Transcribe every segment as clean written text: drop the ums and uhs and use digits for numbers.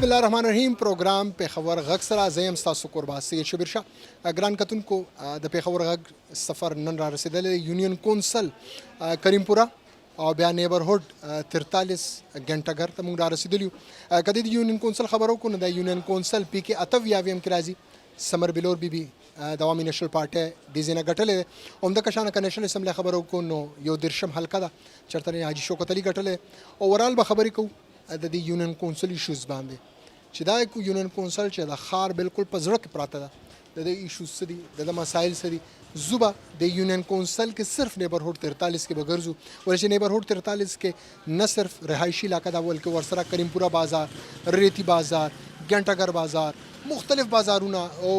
بسم الله الرحمن الرحیم پروګرام پیښور غږ سره زه یم ستاسو قربا سید شبیر شاه ګران کتونکو د پیښور غږ سفر نن را رسېدلی یونین کونسل کریم پورا او بیا نیبرهوډ 43 ګنټګر ته موږ را رسېدلي یو که د یونین کونسل خبرو کو نو د یونین کونسل پی کې 78 کې راځي سمر بلور بیبي د عوامي نېشنل پارټۍ دې ځای نه ګټلې دی همدغه شانه که نیشنل اسمبلی خبرو کو نو یو 13 حلقه ده چېرته حاجي شوکت علي ګټلې اوورال به خبرې کوو د دې یونین کونسل ایشوز باندې چې دا یونین کونسل چې د ښار بالکل په زړه کې پراته ده د دې ایشوز څه دي د مسایل څه دي زه به د یونین کونسل کې صرف نیبرهوډ 43 کې به ګرځو ولې چې نیبرهوډ 43 کې نه صرف رهایشي علاقه ده بلکې ورسره کریم پورا بازار ریتی بازار ګنټګر بازار مختلف بازارونه او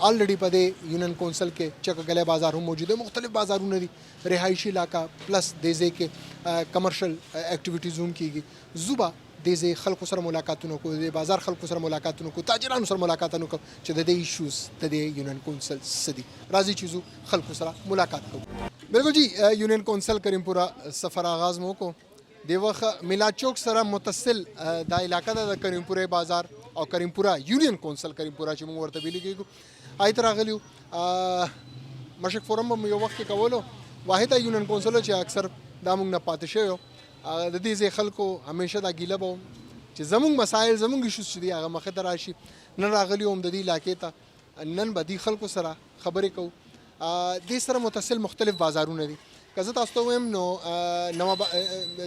آلریډي په دې یونین کونسل کې چکګلی بازار هم موجود دی مختلف بازارونه دي رهایشي علاقه پلس دې ځای کې کمرشل اکټیویټیز هم کېږي زه به دې ځای خلکو سره ملاقاتونه کوو د بازار خلکو سره ملاقاتونه کوو تاجرانو سره ملاقاتونه کوو چې د دې ایشوز د دې یونین کونسل څه دي راځئ چې زه خلکو سره ملاقات کوو بالکل جی یونین کونسل کریم پورا سفر آغاز مو کو د وخت میلاد چوک سره متصل دا علاقه ده د کریم پورې بازار او کریم پورا یونین کونسل کریم پورا چې موږ ورته ویلي کېږو آی ته راغلي مشک فورم هم یو وخت کې کولو واحده یونین کونسل چې اکثر دا موږ نه پاتې شوی د دې ځای خلکو همیشه دا ګیله به چې زموږ مسایل زموږ ایشوز چې دي هغه مخې ته راشي نن راغلي هم د دې علاقې ته نن به دې خلکو سره خبرې کوو دې سره متصل مختلف بازارونه دي که زه تاسو ته ووایم نو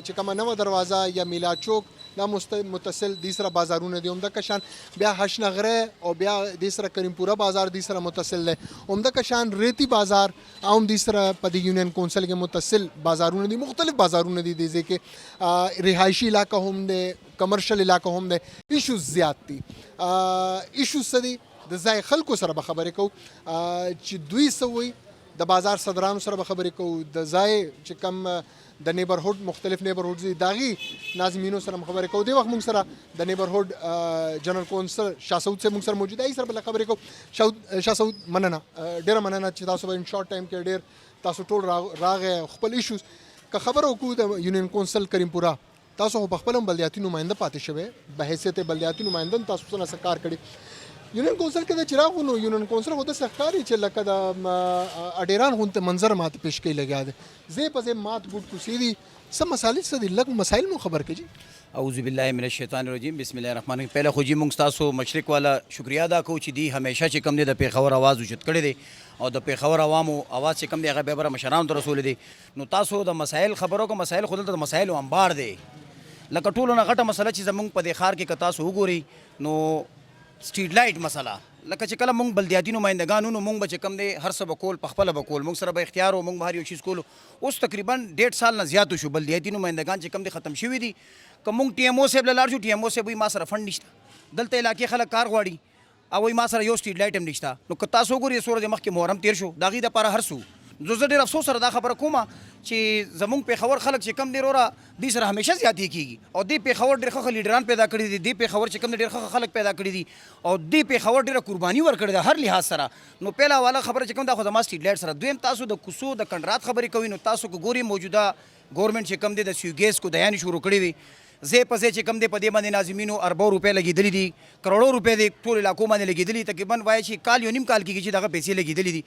چې کومه نوه دروازه یا میلاد چوک دا متصل دې سره بازارونه دي همدغه شان بیا هشنغره او بیا دې سره کریم پورا بازار دې سره متصل دی همدغه شان ریتی بازار او هم دې سره په دې یونین کونسل کې متصل بازارونه دي مختلف بازارونه دي دې ځای کې رهایشي علاقه هم دی کمرشل علاقه هم دی ایشوز زیات دي ایشوز څه دي د ځای خلکو سره به خبرې کوو چې دوی څه وایي د بازار صدرانو سره به خبرې کوو د ځای چې کوم د نیبرهوډ مختلف نیبرهوډز دي د هغې ناظمینو سره هم خبرې کوو دې وخت موږ سره د نیبرهوډ جنرل کونسل شاه سعود صاحب موږ سره موجود دی هغې سره به خبرې کوو شاه سعود مننه ډېره مننه چې تاسو به ان شارټ ټایم کې ډېر تاسو ټول راغی خپل ایشوز که خبره وکړو د یونین کونسل کریم پورا تاسو خو په خپل هم بلدیاتي نماینده پاتې شوی بحیثیت بلدیاتي نماینده هم تاسو سره کار کړی یونین کونسل کې د چراغ نو یونین کونسل خو داسې ښکاري چې لکه د اډیران غوندې منظر ماته پیش کوي لګیا دی ځای په ځای مات ګوډ کوڅې دي څه مسالې څه دي لږ مسایل مو خبر کړي جی اعوذ باللہ من الشیطان الرجیم بسم الله الرحمن الرحیم پہلے خو جی مونږ ستاسو مشرق والا شکریہ ادا کوو چې دی همیشه چې کم دی د پیښور آواز اوچت کړی دی او د پیښور عوامو آواز چې کم دی هغه بیا بره مشرانو ته رسولی دی نو تاسو د مسایل خبرو که مسایل خو دلته د مسایلو انبار دی لکه ټولو نه غټه مسله چې زمونږ په دې ښار کې که تاسو وګورئ نو سټریټ لایټ مسله لکه چې کله مونږ بلدیاتي نمایندګان وو نو مونږ به چې کم دی هر څه به کول پخپله به کول مونږ سره به اختیار و مونږ به هر یو چیز کولو اوس تقریبا 1.5 سال نه زیاتو شو بلدیاتي نمایندګان چې کم دی ختم شوي دي که مونږ ټي ایم او صاحب له لاړ شو ټي ایم او صاحب وایي ما سره فنډ نشته دلته علاقې خلک کار غواړي او وایي ما سره یو سټریټ لایټ هم نشته نو که تاسو وګورئ څومره د مخکې محرم تېر شو د هغې دپاره هر څه زه ډېر افسوس سره دا خبره کوم چې زمونږ پیښور خلک چې کم دی وروره دوی سره همیشه زیاتې کېږي او دې پیښور ډېر ښه لیډران پیدا کړي دي دې پیښور چې کم دی ډېر ښه خلک پیدا کړي دي او دې پیښور ډېره قرباني ورکړې ده هر لحاظ سره نو پیله والا خبره چې کوم دا خو زما سټریټ لایټ سره دویم تاسو د کوڅو د کنډرات خبرې کوئ نو تاسو که ګورئ موجوده ګورنمنټ چې کم دی د سیوګیس کو دیانې شروع کړې وي ځای په ځای چې کم دی په دې باندې ناظمینو اربو روپۍ لګېدلي دي کروړو روپۍ دی ټول علاقو باندې لګېدلي تقریبا وایي چې کال یو نیم کال کېږي چې دغه پیسې لګېدلي دي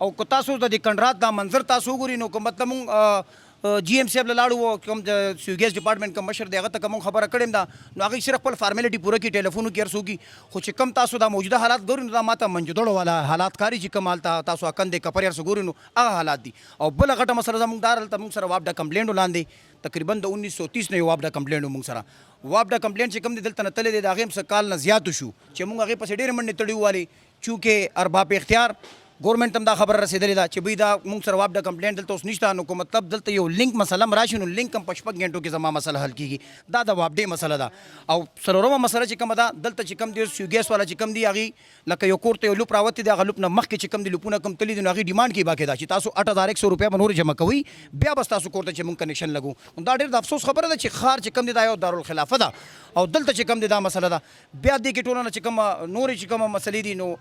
او که تاسو د دې کنډرات دا منظر تاسو وګورئ نو که مطلب مونږ جی ایم صاحب له لاړو کوم د سیوګیس ډپارټمنټ کوم مشر دی هغه ته که مونږ خبره کړې ده نو هغوی صرف خپل فارمیلټي پوره کړي ټلیفونو کې هر څوک خو چې کم تاسو دا موجوده حالات ګورئ نو دا ماته منجدړو والا حالات ښکاري چې کوم هلته تاسو اکندې کپرې هر څه ګورئ نو هغه حالات دي او بله غټه مسله زموږ دا هلته مونږ سره واپډه کمپلینټ ولاندې تقریبا د 1930 نه یو واپډه کمپلینټ و مونږ سره واپډه کمپلینټ چې کوم دی دلته نه تللی دی د هغې هم څه کال نه زیاتو شو چې مونږ هغې پسې ډېرې منډې تړي والې چونکې ارباب اختیار ګورنمنټ هم دا خبره رسېدلې ده چې بی دا مونږ سره واپډه کمپلینټ دلته اوس نشته نو که مطلب دلته یو لینک مسله هم راشي نو لینک هم په 6 غنټو کې زما مسله حل کېږي دا د واپډې مسله ده او څلورمه مسله چې کومه ده دلته چې کوم دی سیوګیس والا چې کوم دی هغې لکه یو کور ته یو لوپ راوتی دی هغه لوپ نه مخکې چې کوم دی لوپونه کم تللي دي نو هغې ډیمانډ کوي باقاعده چې تاسو 8100 روپۍ به نور جمع کوئ بیا بس تاسو کور ته چې مونږ کنیکشن لګو دا ډېر د افسوس خبره ده چې ښار چې کوم دی دا یو دارالخلافه ده او دلته چې کوم دی دا مسله ده بیا دې کې ټولنه چې کومه نورې چې کومه مسلې دي نو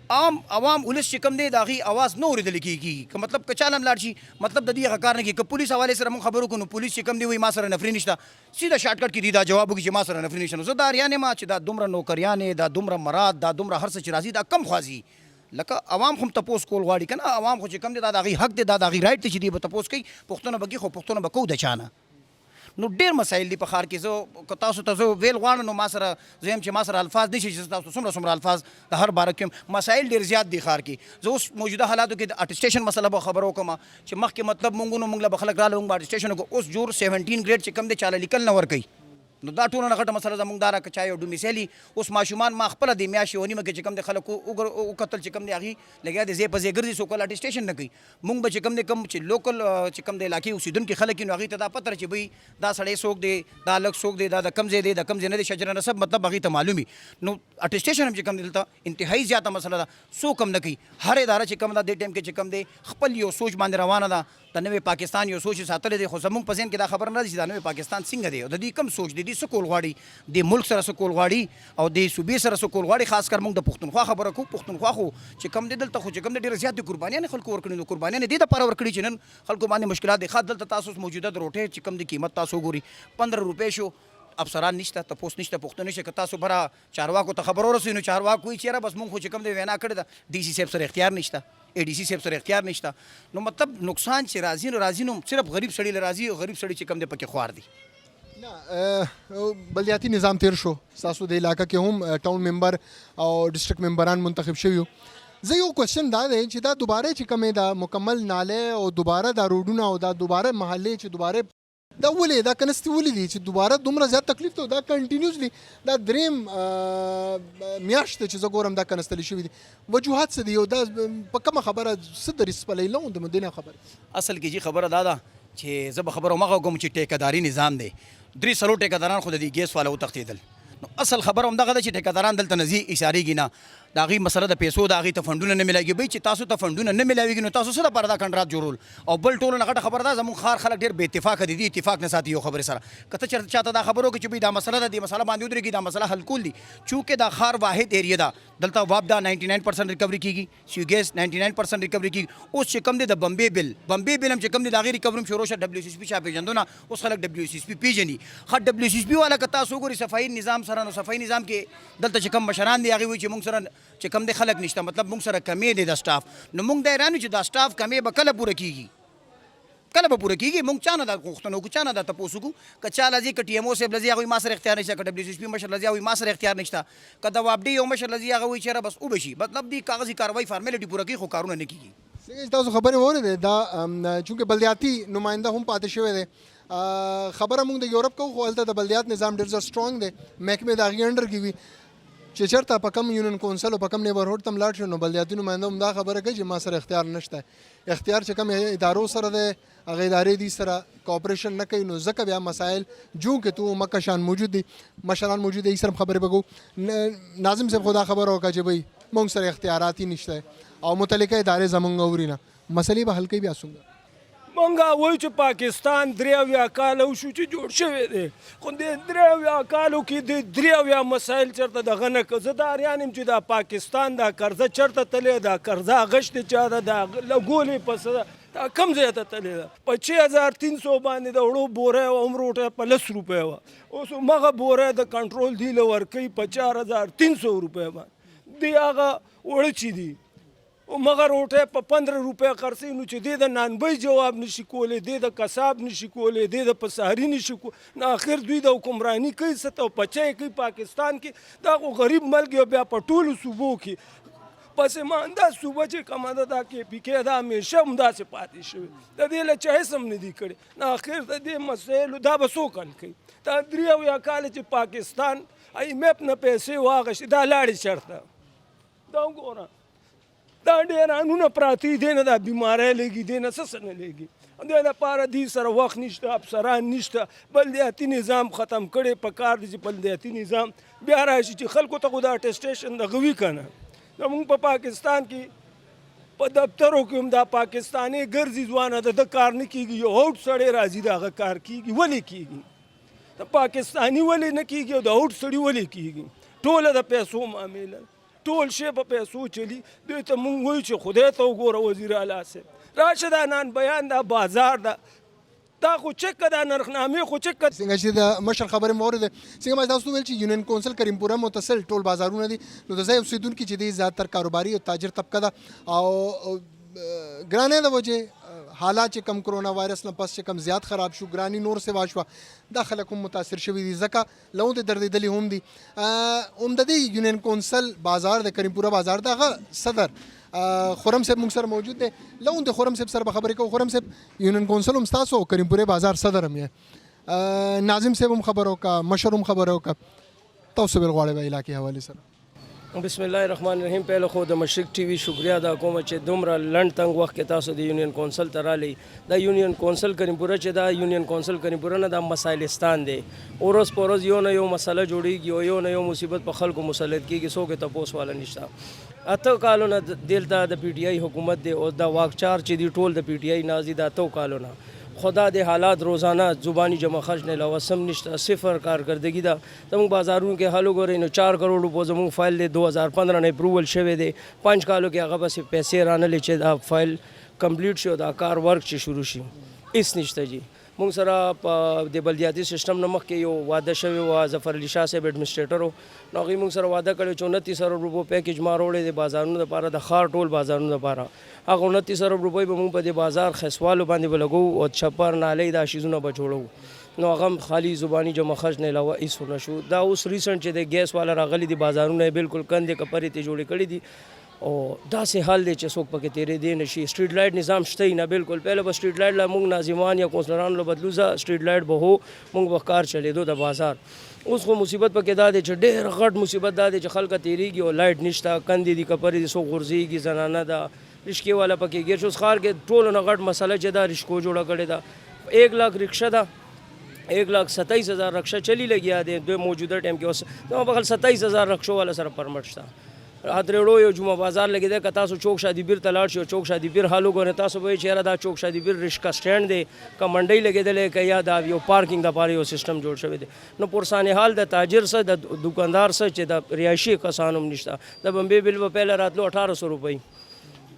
عوام ولس چې کوم دی د هغې اواز نه اورېدل کېږي که مطلب که چاله هم لاړ شي مطلب د دې هغه کار نه کوي که پولیس حوالې سره موږ خبرو کوو نو پولیس چې کوم دی وایي ما سره نفري نشته سیده شارټکټ کې دي دا جواب وکړي چې ما سره نفري نشته نو زه دا اریان یم چې دا دومره نوکریانې دا دومره مراد دا دومره هر څه چې راځي دا کم خوازي لکه عوام خو هم تپوس کول غواړي که نه عوام خو چې کوم دی دا د هغې حق دی دا د هغې رایټ دی چې دوی به تپوس کوي پوښتنه به کوي خو پوښتنه به کوو د چا نه نو ډېر مسایل دي په ښار کې زه که تاسو ته زه ویل غواړم نو ما سره زه یم چې ما سره الفاظ نشي چې تاسو څومره الفاظ د هر باره کې مسایل ډېر زیات دي ښار کې زه اوس موجوده حالاتو کې د اټسټیشن مسله به خبره وکړم چې مخکې مطلب موږ له به خلک راغله موږ به اټسټیشن وکړو اوس جوړ 17 ګریډ چې کم دی چاله لیکل نه ورکوي نو دا ټوله نه غټه مسله زموږ دا راکړه چا یو ډومیسیلي اوس ماشومان ما خپله د میاشتې ونیمه کې چې کوم د خلک وکتل چې کوم دی هغې لګیا د ځای په ځای ګرځي څوک ول اټسټیشن نه کوي موږ به چې کوم دی کوم چې لوکل چې کوم د علاقې اوسېدونکي خلک وي نو هغې ته دا پته چې بهی دا سړی څوک دی دا هلک څوک دی دا د کوم ځای دی د کوم ځای نه دی شجره نسب مطلب هغې ته معلوم وي نو اټسټیشن هم چې کوم دی دلته انتهایي زیاته مسله ده څوک هم نه کوي هر اداره چې کوم ده دې ټایم کې چې کوم دی خپل یو سوچ باندې روانه ده د نوې پاکستان یو سوچ ساتلی دی خو زموږ په ذهن کې دا خبره نه ده چې دا نوې پاکستان څنګه دی او د دې کم سوچ دی دوی څه کول غواړي د ملک سره څه کول غواړي او د صوبې سره څه کول غواړي خاص کر موږ د پښتونخوا خبره کوو پښتونخوا خو چې کوم دی دلته خو چې کوم دی ډېرې زیاتې قربانیانې خلکو ورکړي نو قربانیانې دې دپاره ورکړي چې نن خلکو باندې مشکلات دي ښه دلته تاسو موجوده د روټۍ چې کوم دی قیمت تاسو وګورئ 15 روپۍ شو افسران نشته تپوس نشته پوښتنه نشته که تاسو بره چارواکو ته خبر ورسوي نو چارواکو وایي چېره بس موږ خو چې کوم دی وینا کړې ده ډي سی صاحب سره اختیار نشته اے ډي سی صاحب سره اختیار نشته نو مطلب نقصان چې راځي نو صرف غریب سړي له راځي او غریب سړي چې کوم دی پکې خوار دي نه بلدیاتي نظام تیر شو ستاسو د علاقه کې هم ټاون ممبر او ډسټرکټ ممبران منتخب شوي وو زه یو کوېسچن دا دی چې دا دوباره چې کومې دا مکمل ناله او دوباره دا روډونه او دا دوباره محلې چې دوباره دا ولې دا کنستي ولې دي چې دوباره دومره زیات تکلیف ته دا کنټینیوسلی دا دریم میاشت چې زه ګورم دا کنستلی شوي دي وجوهات څه دي او دا په کومه خبره څه درې سپلی لو د مدینه خبره اصل کې جی خبره دا ده چې زه به خبره مخه کوم چې ټیکهداري نظام دی 3 ټیکهداران خو د دې ګیس والا وتښتېدل نو اصل خبره همدغه ده چې ټیکهداران دلته نه ځي ایسارېږي نه د هغې مسله د پیسو د هغې ته فنډونه نه میلاږي بی چې تاسو ته فنډونه نه میلاویږي نو تاسو څه دپاره دا کنډرات جوړول او بل ټولو نه غټه خبره ده زموږ ښار خلک ډېر بې اتفاقه دي اتفاق نه ساتي یو خبرې سره که ته چېرته چاته دا خبره وکړي چې بی دا مسله ده دې مسله باندې ودرېږي دا مسله حل کول دي چونکې دا ښار واحد ایریا ده دلته وابدا 99% ریکوري کېږي سیوګیس 99% ریکوري کېږي اوس چې کوم دی د بمبې بل هم چې کوم دی د هغې ریکوري هم شروع شه ډبلیو سی پي چا پېژندونه اوس خلک ډبلیو سی پي پېژني ښه ډبلیو سی پي والا که تاسو وګورئ صفایي نظام سره نو صفایي نظام کې دلته چې کوم مشران دي هغې وایي چې موږ سره چې کوم دی خلک نشته مطلب موږ سره کمې دی د سټاف نو موږ دا حیران یو چې دا سټاف کمې به کله پوره کېږي موږ چا نه دا غوښتنه وکړو چا نه دا تپوس وکړو که چا لځي که ټي ایم او صاحب لځي هغوی ما سره اختیار نشته که ډبلیو سی پي مشر لځي هغوی ما سره اختیار نشته که د وابډي یو مشر لځي هغه وایي چېره بس وبه شي مطلب دې کاغذي کاروایي فارمیلټي پوره کوي خو کارونه نه کېږي تاسو خبرې واورېدې دا چونکې بلدیاتي نماینده هم پاتې شوی دی خبره موږ د یورپ کوو خو هلته د بلدیات نظام ډېر زیات سټرانګ دی محکمې د هغې انډر کې وي چې چېرته په کم یونین کونسل او په کم نیبرهوډ ته هم لاړ شي نو بلدیاتي نماینده هم دا خبره کوي چې ما سره اختیار نشته اختیار چې کوم ادارو سره دی هغه ادارې دي سره کوپریشن نه کوي نو ځکه بیا مسایل جونکې تو مکشان موجود دي مشران موجود دي سره خبرې وکړو ناظم صاحب خو دا خبره وکړه چې بھائی موږ سره اختیارات یې نشته او متعلقه ادارې زموږ اوري نه مسلې به حل کوي بیا څنګه مونږ وایو چې پاکستان 83 کاله وشو چې جوړ شوی دی خو د 83 کالو کې د 83 مسایل چېرته دغه نه که زه دا اریان یم چې دا پاکستان دا قرضه چېرته تللی دا قرضه اغشتې چا ده دا لګولې پسه ده دا کم ځای ته تللی ده په 6300 باندې د وړو بوری او هم روټۍ په 10 روپۍ وه اوس همغه بوری د کنټرول دی له ورکوي په 4300 روپۍ باندې دی هغه وړه چې دي مغه روټۍ په 15 روپۍ خرڅوي نو چې دی د نانبۍ جواب نشي کولی دی د قصاب نشي کولی دی د پساري نشي کولی نو آخر دوی د حکمراني کوي څه ته پچی کوي پاکستان کې دا خو غریب ملک یو بیا په ټولو صوبو کې پسمانده صوبه چې کومه ده دا کې پی کې دا همیشه همداسې پاتې شوې د دې له چا هېڅ هم نه دي کړي نو آخر د دې مسایلو دا به څوک حل کوي دا 83 کاله چې پاکستان ای میپ نه پیسې واغشتې دا لاړې چېرته دا وګوره دا ډیرانونه پراته دي نه دا بیماری لګي دی نه څه نه لګي دې لپاره دې سره وخت نشته افسران نشته بلدیاتي نظام ختم کړی په کار دی چې بلدیاتي نظام بیا راشي چې خلکو ته خو دا اټسټیشن دغه وي که نه زموږ په پاکستان کې په دفترو کې هم دا پاکستاني ګرځي ځوانه د کار نه کېږي یو هوټ سړی راځي د هغه کار کېږي ولې کېږي د پاکستاني ولې نه کېږي او د هوټ سړي ولې کېږي ټوله د پیسو معامله ټول شی په پیسو چلی. دوی ته مونږ وایو چې خدای ته وګوره وزیر اعلی صاحب راشه دا نن بیان دا بازار ده دا خو چک دا نرخنامې خو چک څنګه چې د مشر خبرې مورد څنګه ما تاسو ویل چې یونین کونسل کریم پورا متصل ټول بازارونه دي نو د ځای اوسیدونکو چې دي زیاتره کاروباري او تاجر طبقه ده او ګرانه د وجه حالات چې کم کرونا وایرس نه پس چې کم زیات خراب شو ګرانی نور سیوا شو دا خلک هم متاثر شوي دي ځکه لون د دردېدلي هم دي هم د دې یونین کونسل بازار د کریم پورا بازار دغه صدر خرم صاحب موږ سره موجود دی لون د خرم صاحب سره به خبرې کوو خرم صاحب یونین کونسل هم ستاسو او کریم پورې بازار صدر هم یې ناظم صاحب هم خبر وکړه مشر هم خبر وکړه تاسو بل غواړئ به علاقې حوالې سره بسم الله الرحمن الرحیم. پہلے خو د مشرق ټي وي شکریا ادا کوم چې دومره لنډ تنګ وخت کې تاسو د یونین کونسل ته رالی. دا یونین کونسل کریم پوره چې دا یونین کونسل کریم پوره نه دا مسایلستان دی اوروز پروز یو نه یو مسله جوړیږي او یو نه یو مصیبت په خلکو مسلط کیږي څوک ته تپوس والا نشته. اته کالونه دلته د پی ټی آی حکومت دی او دا واکچار چې دی ټول د پی ټی آی نازي دا تو کالونه خدا دے حالات روزانہ زبانی جمع خرچ نے لوا سم نشتہ صفر کارکردگی دا تم بازاروں کے حالوں گورے نو 4 کروڑ روپے زمون فائل دے 2015 نے اپروول شوے دے 5 کالوں کے هغه بس پیسے رانه لچے دا فائل کمپلیٹ شو دا کار ورک چې شروع شي اس نشته جی. مونږ سره د بلدیاتي سیستم نه مخکې یو واده شوی و ظفر علي شاه صاحب ایڈمنسټریټر و نو هغوی مونږ سره واده کړی چې 29 ارب روپو پیکیج ما راوړی د بازارونو دپاره د ښار ټول بازارونو دپاره هغه 29 ارب روپۍ به مونږ په دې بازار خیسوالو باندې به لګوو او چپر نالۍ دا شیزونه به جوړوو نو هغه هم خالي زباني جمع خرچ نه علاوه هېڅ ونه شو. دا اوس ریسنټ چې د ګیس والا راغلي دي بازارونه یې بالکل کندې کپرې ته جوړې کړي دي او داسې حال دی چې څوک پکې تېرېدی نه شي. سټریټ لایټ نظام شته نه بالکل پهله به سټریټ لایټ لا موږ ناظمان یا کونسلرانو له بدلو ځه سټریټ لایټ به هو موږ به کار چلېدو د بازار. اوس خو مصیبت پکې دا دی چې ډېر غټ مصیبت دا دی چې خلک تېرېږي او لایټ نشته کندې دي کپرې دي څوک غورځېږي زنانه ده رشکې والا پکې ګیر شو. اوس ښار کې ټولو نه غټ مسله چې دا رشکو جوړه کړې ده 1 لاکھ رکشا ده 1,27,000 رکشا چلی لګیا دی د موجوده ټایم کې اوس نو بغل 27,000 رکشو والا سره پرمټ شته. ادرېړو یو جمعه بازار لګېده که تاسو چوک شادي بیر ته لاړ شئ او چوک شادي بیر حال وګورئ تاسو به وایئ چې یاره دا چوک شادي بیر رشکا سټینډ دی که منډۍ لګېدلی که یا دا یو پارکینګ دپاره یو سیسټم جوړ شوی دی. نو پرسان حال د تاجر څه د دکاندار څه چې د رهایشي کسان هم نشته. د بمبې بل به پهله راتلو 1800 روپۍ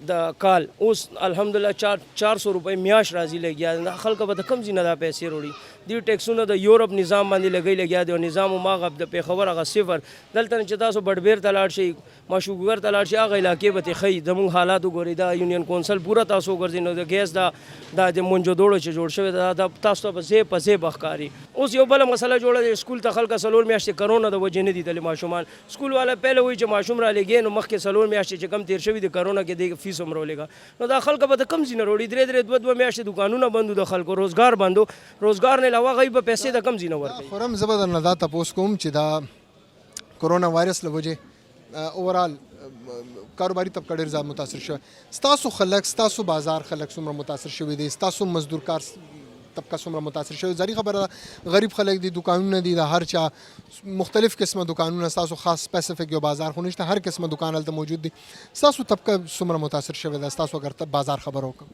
د کال اوس الحمدلله 400 روپۍ میاشت راځي لګیا خلک به د کم ځای نه دا پیسې وروړي. دې ټیکسونه د یورپ نظام باندې لګیا دی او نظام هماغه د پېښور هغه صفر دلته چې تاسو بډبیر ته لاړ شئ ماشوګر ته لاړ شئ هغه علاقې به ته ښیي زموږ حالات وګورئ. دا یونین کونسل پوره تاسو وګرځئ نو د ګیس دا د منجدوړو چې جوړ شوی دا تاسو ته به ځای په ځای به ښکاري. اوس یو بله مسله جوړه دی سکول ته خلک 4 میاشتې کرونا د وجې نه دي تللي ماشومان سکول والا پهله وایي چې ماشوم را لېږې نو مخکې 4 میاشتې چې کم تېر شوي دي کرونا کې د فیس هم راولېږه نو دا خلک به د کم ځای نه راوړي 3 میاشتې دوکانونه بندو د خلکو روزګار بندو روزګار نه علاوه هغوی به پیسې د کم ځای نه ورکوي. خرم زه به درنه دا تپوس کوم چې دا کرونا وایرس له وجې اوورال کاروباري طبقه ډېر زیات متاثر شوی. ستاسو خلک ستاسو بازار خلک څومره متاثر شوي دي ستاسو مزدور کار طبقه څومره متاثر شوی ظاهري خبره ده غریب خلک دي دکانونه دي د هر چا مختلف قسمه دکانونه ستاسو خاص سپیسیفیک یو بازار خو نشته هر قسمه دکان هلته موجود دي ستاسو طبقه څومره متاثر شوی ده ستاسو اگر بازار خبر وکړم.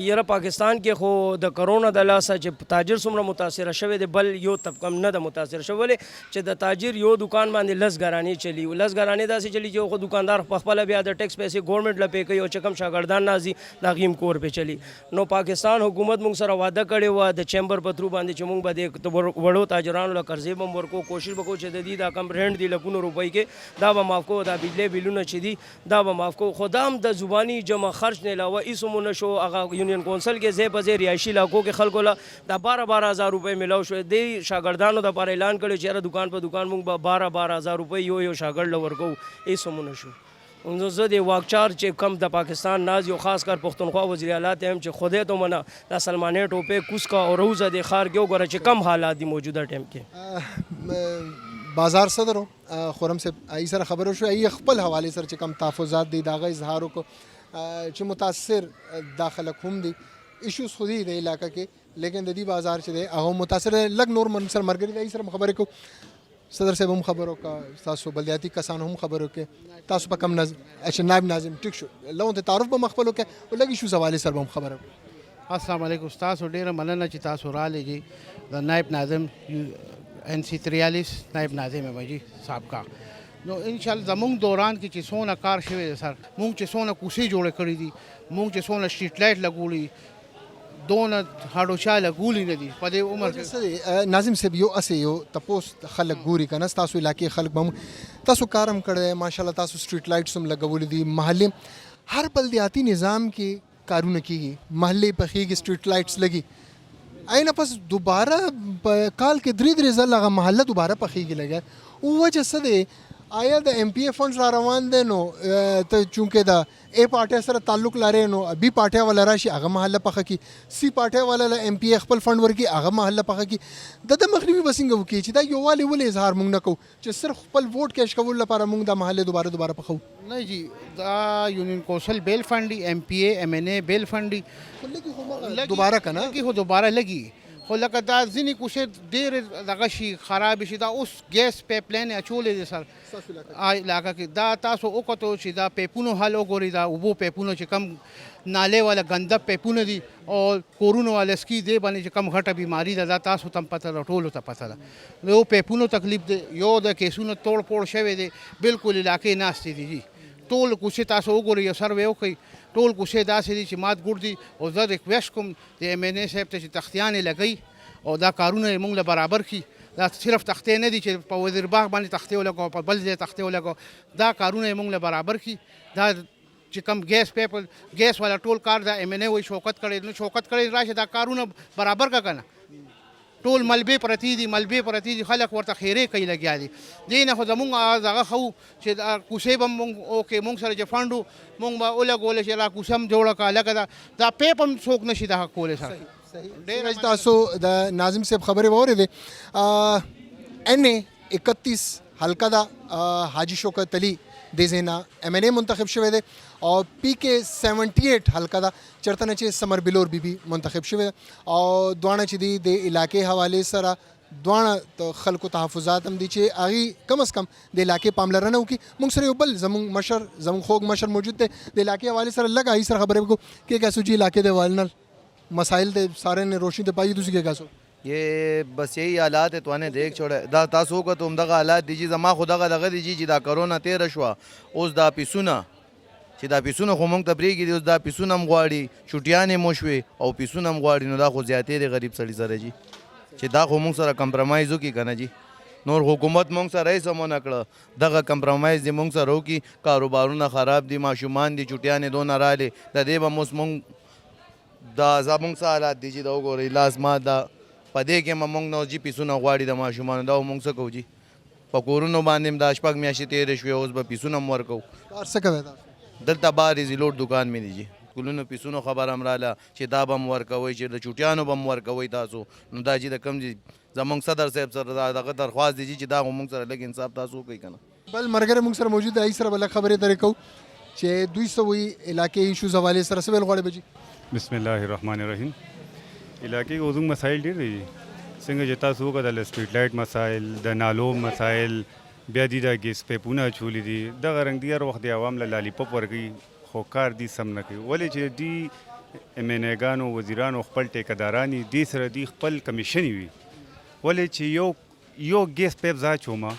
یاره پاکستان کې خو د کرونا د لاسه چې تاجر څومره متاثره شوی دی بل یو طبقه نه ده متاثر شوی ولې چې د تاجر یو دکان باندې 10 ګرانې چلی 10 ګرانې داسې چلی چې خو دکاندار په خپله بیا د ټیکس پیسې ګورنمنټ له پې کوي او چې کوم شاګردان نازي د هغې هم کور پې چلی. نو پاکستان حکومت موږ سره واده کړی وه د چیمبر په تھرو باندې چې موږ به د وړو تاجرانو له قرضې به هم ورکو کوشش به کوو چې د دې دا کم رینټ دی لکونو روپۍ کې دا به معاف کوو دا بجلی بلونه چې دي دا به معاف کوو خو دا هم د زباني جمع خرچ نه علاوه هېڅ هم ونه شو هغه یونین کونسل کې په ځای رهایشي علاقو کې خلکو له دا 12,000 روپۍ میلاو شوی دی شاګردانو دپاره اعلان کړی چې یاره دکان په دکان موږ به 12,000 روپۍ یو شاګرد له ورکوو هېڅ هم ونه شو. نو زه د واکچار چې کم د پاکستان ناز یو خاص کر پښتونخوا وزیر اعلی ته هم چې خدای ته منه دا سلمانې ټوپې کوس کا او روزه د ښار کې وګوره چې کم حالات دي موجوده ټایم کې. بازار صدر خرم صاحب ای سره خبرو شو ای خپل حواله سره چې کم تحفظات دي دا غي اظهار وکړو چې متاثر داخله کوم دي ایشوز خودی د علاقہ کې لیکن د دې بازار چې دی هغه متاثر لګ نور من سره مرګري دی سره خبرې کو صدر صاحب هم خبرو کا تاسو بلدیاتي کسان هم خبرو کې تاسو په کم نظم نائب ناظم ټیک شو لون ته تعارف به مخبلو کې او لګي شو حواله سره هم خبرو. السلام علیکم تاسو ډیره مننه چې تاسو را لګي د نائب ناظم NC 43 نائب ناظم ہے جی صاحب کا نو ان شاء الله زمونږ دوران کې چې څونه کار شوی دی سر، مونږ چې څونه کوڅې جوړې کړې دي، مونږ چې څونه سټریټ لایټ لګولي، دونه هډوچا لګولي نه دي په دې عمر کې. ناظم صاحب یو اسې یو تپوس خلک ګوري که نه ستاسو علاقې خلک به تاسو کار هم کړی دی ماشاءالله، تاسو سټریټ لایټس هم لګولي دي، محلې هر بلدیاتي نظام کې کارونه کیږي، محلې پخېږي، سټریټ لایټس لګي، آینه پس دوباره په کال کې درې ځله هغه محله دوباره پخېږي لګیا، وجه څه دی؟ آیا د ایم پی اے فنډز را روان دی نو ته چونکې د اے پارټۍ سره تعلق لرې نو بي پارټۍ والا راشي هغه محله پخه کړي، سی پارټۍ والا له ایم پی اے خپل فنډ ورکړي هغه محله پخه کړي. د مخنیوي به څنګه وکړي چې دا یووالي ولې اظهار موږ نه کوو چې صرف خپل ووټ کیش کولو لپاره موږ دا محله دوباره پخو؟ نه جی، دا یونین کونسل بیل فنډ دی، ایم پی اے ایم این اے بیل فنډ دی، دوباره که نه لګي خو دوباره لګي، خو لکه دا ځینې کوڅې ډېرې دغه شي خراب شي، دا اوس ګیس پیپ لاین اچولی دی سر علاقه کې. دا تاسو وکتو چې دا پیپونو حل وګورئ، دا اوبو پیپونو چې کم نالې والا ګنده پیپونه دي او کورونو والا سکي دی باندې چې کم غټه بیماري ده، دا تاسو ته هم پته ده، ټولو ته پته ده. یو پیپونو تکلیف دی، یو د کیسونو توړ پوړ شوی دی، بالکل علاقې ناستې دي جي. ټول کوڅې تاسو وګورئ، یو سروې وکړئ، ټول کوڅې داسې دي چې مات ګوډ دي. او زه ریکویسټ کوم د ایم این اے صاحب ته چې تختیانې لګوي او دا کارونه یې موږ له برابر کړي. دا صرف تختې نه دي چې په وزیر باغ باندې تختې ولګو، په بل ځای تختې ولګو، دا کارونه یې موږ له برابر کړي. دا چې کم ګیس پیپ ګیس والا ټول کار دا ایم این اے وایي شوکت کړی، نو شوکت کړی راشه دا کارونه برابر کا کنه. ټول ملبې پرتې دي، خلک ورته خیرې کوي لګیا دي. دې نه خو زمونږ هغه ښو چې دا کوڅې به مونږ اوکې مونږ سره چې فنډ و مونږ به ولګولی چې دا کوڅه هم جوړه کړه، لکه دا پیپ هم څوک نه شي دغه کولی سره. ډېر تاسو د ناظم صاحب خبرې واورېدې. این اے 31 حلقه دا حاجی شوکت علي د ځای ایم این اے منتخب شوی دی او پی کې 78 حلقه دا چېرته نه چې سمر بلور بي بي منتخب شوی دی او دواړه چې دي د علاقې حوالې سره دواړه د خلکو تحفظات هم دي چې هغې کم از کم د علاقې پاملرنه وکړي. موږ سره یو بل زموږ خوږ مشر موجود دی د علاقې حوالې سره، لږ هغې سره خبرې وکړو کہ کیسو جی علاقے دے حوالے مسائل دے سارے نے روشنی دے پائی تسی کیسو؟ یہ بس یہی حالات ہے، تو نے دیکھ چھوڑے دا تاسو کو تم دغه حالات دیجی زما خدا دغه دیجی چې دا کرونا تیر شو اوس دا پیسونه چې دا پیسونه خو مونږ ته پرېږدي دي، اوس دا پیسونه هم غواړي، چوټیانې مو شوې او پیسونه هم غواړي، نو دا خو زیاتې دی غریب سړي سره جي چې دا خو مونږ سره کمپرمایز وکړي که نه جي. نور حکومت مونږ سره هېڅ هم ونه کړه، دغه کمپرمایز دې مونږ سره وکړي. کاروبارونه خراب دي، ماشومان دي، چوټیانې دونه رالې، د دې به اوس مونږ دا زمونږ څه حالات دي چې دا وګورئ لاس مات ده. په دې کې هم مونږ نه جي پیسونه غواړي د ماشومانو، دا مونږ څه کوو جي؟ په کورونو باندې هم دا شپږ میاشتې تېرې شوې، اوس به پیسونه هم ورکوو. کار څه کوئ تاسو؟ دلته بار ریزلوټ دکان مې دی جي، کلونو پیسونو خبر هم راله چې دا به هم ورکوئ، چې د چوټیانو به هم ورکوئ تاسو. نو دا چې د کوم جي زمونږ صدر صاحب سره دغه درخواست دی چې دا خو مونږ سره لږ انصاف تاسو وکړئ که نه. بل ملګری مونږ سره موجود دی، هغې سره به لږ خبرې درې کوو چې دوی څه وایي علاقې ایشوز حوالې سره. څه ویل غواړئ به جي؟ بسم الله الرحمن الرحیم. علاقې کې زموږ مسایل ډېر دي، څنګه چې تاسو وکتل سټریټ لایټ مسایل، د نالو مسایل، بیا دي دا ګیس پیپونه اچولي دي. دغه رنګ دي هر وخت د عوام له لالیپپ ورکوي، خو کار دي سم نه کوي. ولې چې دي ایم این اګانو وزیرانو خپل ټیکهداران دي، دې سره دي خپل کمیشن وي. ولې چې یو ګیس پیپ زه اچومه